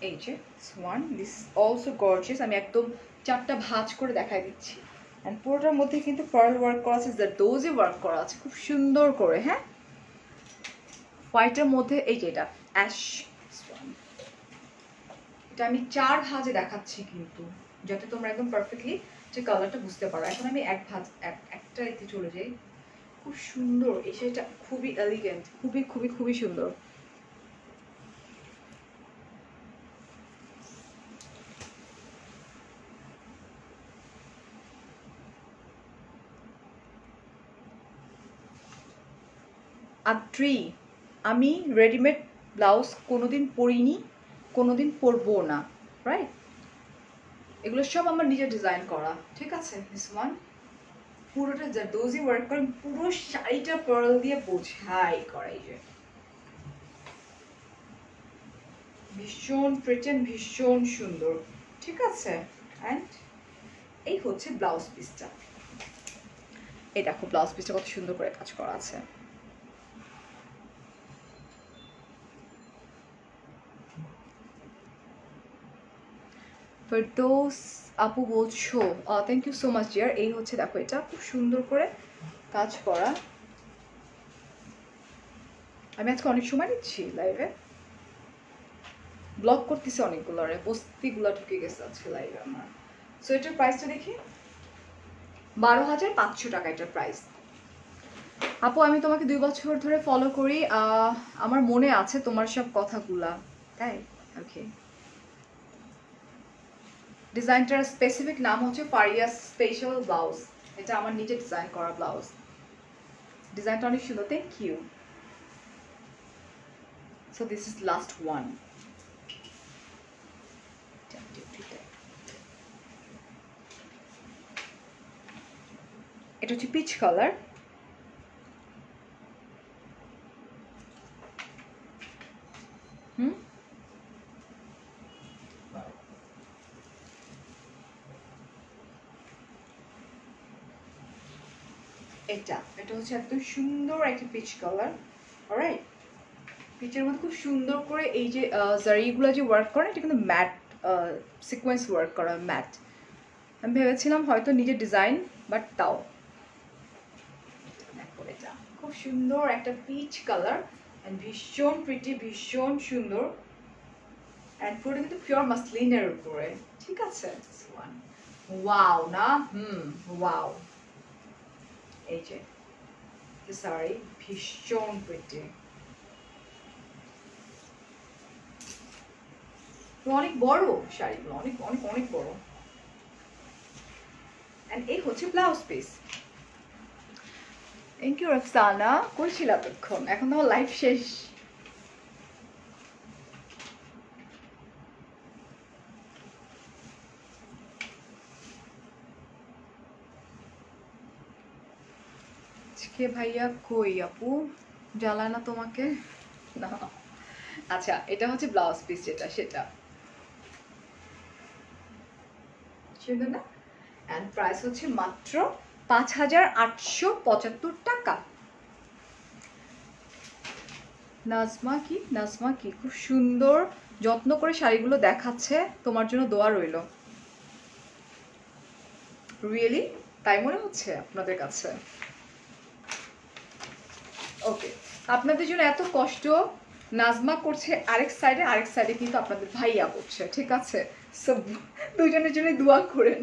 Speaker 1: এই যে ওয়ান, দিস অলসো গর্জিয়াস। আমি একদম 4টা ভাঁজ করে দেখাই দিচ্ছি। অ্যান্ড পুরোটার মধ্যে কিন্তু পার্ল ওয়ার্ক করা আছে, জারদোজি ওয়ার্ক করা আছে খুব সুন্দর করে। হ্যাঁ, হোয়াইটের মধ্যে এই যে এটা অ্যাশ, এটা আমি 4 ভাঁজে দেখাচ্ছি কিন্তু, যাতে তোমরা একদম পারফেক্টলি যে কালারটা বুঝতে পারো। এখন আমি এক ভাঁজ একটা এতে চলে যাই। খুব সুন্দর এই শাড়িটা, খুবই এলিগেন্ট, খুবই খুবই খুবই সুন্দর। আদ্রি, আমি রেডিমেড ব্লাউজ কোনোদিন পরিনি, কোনোদিন পরবো না, রাইট? এগুলো সব আমার নিজে ডিজাইন করা, ঠিক আছে? দিস ওয়ান পুরোটা জারদোজি ওয়ার্ক করে, পুরো শাড়িটা পার্ল দিয়ে বোঝাই করা। এই যে ভীষণ প্রিটি, ভীষণ সুন্দর, ঠিক আছে? অ্যান্ড এই হচ্ছে ব্লাউজ পিসটা। এই দেখো ব্লাউজ পিসটা কত সুন্দর করে কাজ করা আছে। ফেরদৌস আপু বলছো, thank you so much dear. এই হচ্ছে দেখো, এটা খুব সুন্দর করে কাজ করা। আমি আজকে অনেক সময় নিচ্ছি লাইভে, ব্লগ করতেছি অনেকগুলো, রে বস্তিগুলো ঢুকে গেছে আজকে লাইভে আমার। সো এটার প্রাইসটা দেখি, 12,500 টাকা এটার প্রাইস। আপু আমি তোমাকে 2 বছর ধরে ফলো করি, আমার মনে আছে তোমার সব কথাগুলা, তাই? ওকে, ডিজাইনটার স্পেসিফিক নাম হচ্ছে ফারিয়া স্পেশাল ব্লাউজ। এটা আমার নিজে ডিজাইন করা ব্লাউজ। ডিজাইনটা অনেক সুন্দর, thank you. So this is last one. এটা হচ্ছে পিচ কালার। এটা হচ্ছে একদম সুন্দর একটা পিচ কালার, অলরাইট? পিচের মধ্যে খুব সুন্দর করে এই যে জারিগুলো যে ওয়ার্ক করে, এটা কিন্তু ম্যাট সিকোয়েন্স ওয়ার্ক করা, ম্যাট। আমি ভেবেছিলাম হয়তো নিজে ডিজাইন, বাট তাও এটা খুব সুন্দর একটা পিচ কালার, অ্যান্ড ভীষণ প্রিটি, ভীষণ সুন্দর। অ্যান্ড পুরোটা কিন্তু পিওর মাসলিনের উপরে, ঠিক আছে? ওয়াও না, ওয়াও। এই যে সরি, ভীষণ প্রিটি, অনেক বড় শাড়িগুলো, অনেক অনেক অনেক বড়। এন্ড এই হচ্ছে ব্লাউজ পিস। থ্যাংক ইউ রফসানা, করছিল এতক্ষণ, এখন তো লাইফ শেষ, আজকে ভাইয়া কই আপু, জ্বালায় না তোমাকে? না। আচ্ছা, এটা হচ্ছে ব্লাউজ পিস যেটা, সেটা সুন্দর না? অ্যান্ড প্রাইস হচ্ছে মাত্র 5,875 টাকা। নাজমা কি খুব সুন্দর যত্ন করে শাড়িগুলো দেখাচ্ছে, তোমার জন্য দোয়া রইল। রিয়েলি তাই মনে হচ্ছে আপনাদের কাছে? ওকে, আপনাদের জন্য এত কষ্ট নাজমা করছে আরেক সাইডে কিন্তু আপনাদের ভাইয়া করছে, ঠিক আছে? সো দুজনের জন্য দোয়া করেন।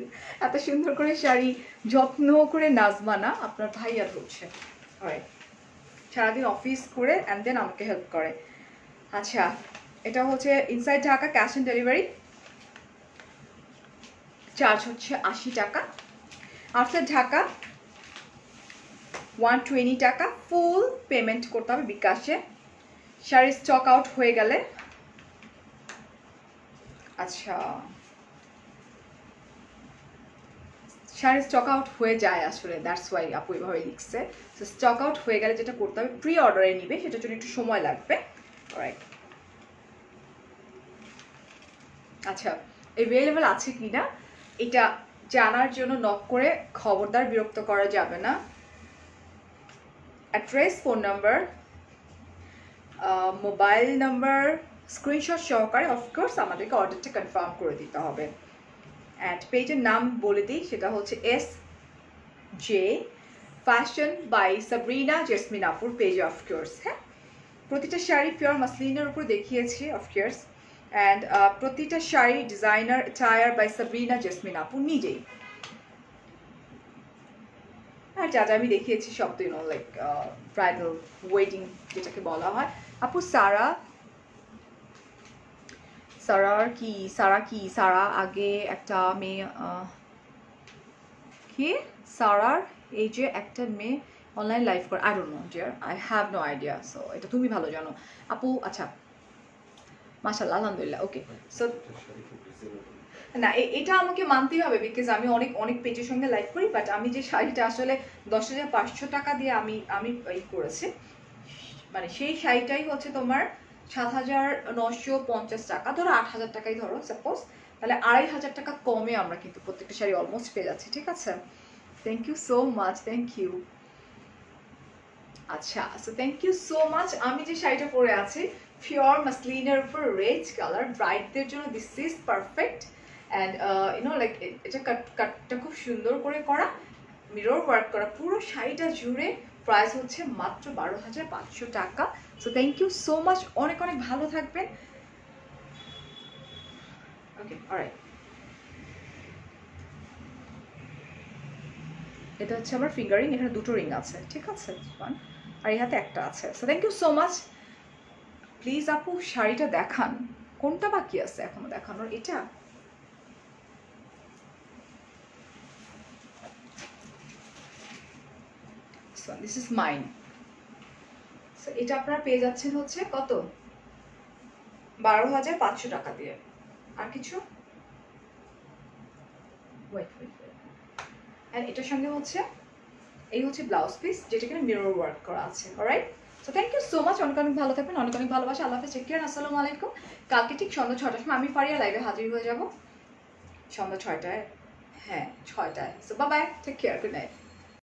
Speaker 1: এত সুন্দর করে শাড়ি যত্ন করে নাজমা না, আপনার ভাইয়া ধরছে। হয় সারাদিন অফিস করে অ্যান্ড দেন আমাকে হেল্প করে। আচ্ছা, এটা হচ্ছে inside Dhaka, cash on delivery charge হচ্ছে 80 টাকা। আউটসাইড ঢাকা 120 টাকা। ফুল পেমেন্ট করতে হবে বিকাশে। শাড়ি স্টক আউট হয়ে গেলে, আচ্ছা শাড়ি স্টক আউট হয়ে যায় আসলে, দ্যাটস ওয়াই আপু এভাবে লিখছে। তো স্টক আউট হয়ে গেলে যেটা করতে হবে, প্রি অর্ডারে নিবে, সেটার জন্য একটু সময় লাগবে। অলরাইট, আচ্ছা অ্যাভেলেবেল আছে কি না এটা জানার জন্য নক করে খবরদার বিরক্ত করা যাবে না। Address, phone number, mobile number screenshot সহকারে অফকোর্স আমাদেরকে অর্ডারটা কনফার্ম করে দিতে হবে। অ্যান্ড পেজের নাম বলে দিই, সেটা হচ্ছে SJ fashion by Sabrina Jesmin আপুর পেজ অফকোর্স। হ্যাঁ, প্রতিটা শাড়ি পিওর মাসলিনের উপর দেখিয়েছি অফকোর্স। অ্যান্ড প্রতিটা sari designer attire by Sabrina Jesmin আপু নিজেই। আর যা যা আমি দেখিয়েছি সব তো লাইক ব্রাইডাল ওয়েডিং যেটাকে বলা হয়। আপু সারা আগে একটা মেয়ে, কি সারার এই যে একটা মেয়ে অনলাইন লাইভ করে, I don't know dear, I have no idea. So এটা তুমি ভালো জানো আপু। আচ্ছা মাশাআল্লাহ, আলহামদুলিল্লাহ। ওকে, সো না এটা আমাকে মানতেই হবে, বিকজ আমি অনেক অনেক পেজের সঙ্গে লাইভ করি। বাট আমি যে শাড়িটা আসলে 10,500 টাকা দিয়ে আমি এই করেছি, মানে সেই শাড়িটাই হচ্ছে তোমার 7,950 টাকা, ধরো 8,000 টাকাই ধরো সাপোজ, তাহলে 2,500 টাকা কমে আমরা কিন্তু প্রত্যেকটা শাড়ি অলমোস্ট পেয়ে যাচ্ছি, ঠিক আছে? Thank you so much, thank you. আচ্ছা, so thank you so much. আমি যে শাড়িটা পরে আছি পিওর মাসলিনের উপর রেড কালার, ব্রাইডদের জন্য this is perfect. And like এটা কাটটা খুব সুন্দর করে করা, মিরর ওয়ার্ক করা পুরো শাড়িটা জুড়ে। প্রাইস হচ্ছে মাত্র 12,500 টাকা। So thank you so much, অনেক অনেক ভালো থাকবেন। ওকে, অলরাইট, এটা হচ্ছে আমার ফিঙ্গারিং, এখানে দুটো রিং আছে, ঠিক আছে? আর এই হাতে একটা আছে। So thank you so much. Please আপু শাড়িটা দেখান, কোনটা বাকি আছে এখনো দেখানোর? এটা দিস ইজ মাইন। এটা আপনারা পেয়ে যাচ্ছেন হচ্ছে কত, 12,500 টাকা দিয়ে। আর কিছু এটার সঙ্গে হচ্ছে এই হচ্ছে ব্লাউজ পিস, যেটা কিনা মিরর ওয়ার্ক করা আছে। Alright, so thank you so much, অনেক অনেক ভালো থাকবেন, অনেক অনেক ভালোবাসা। আল্লাহ হাফেজ, টেক কেয়ার, আসসালামু আলাইকুম। কালকে ঠিক সন্ধ্যা 6টার সময় আমি ফারিয়া লাইভে হাজির হয়ে যাব, সন্ধ্যা 6টায়। হ্যাঁ 6টায়। So bye bye, take care, good night.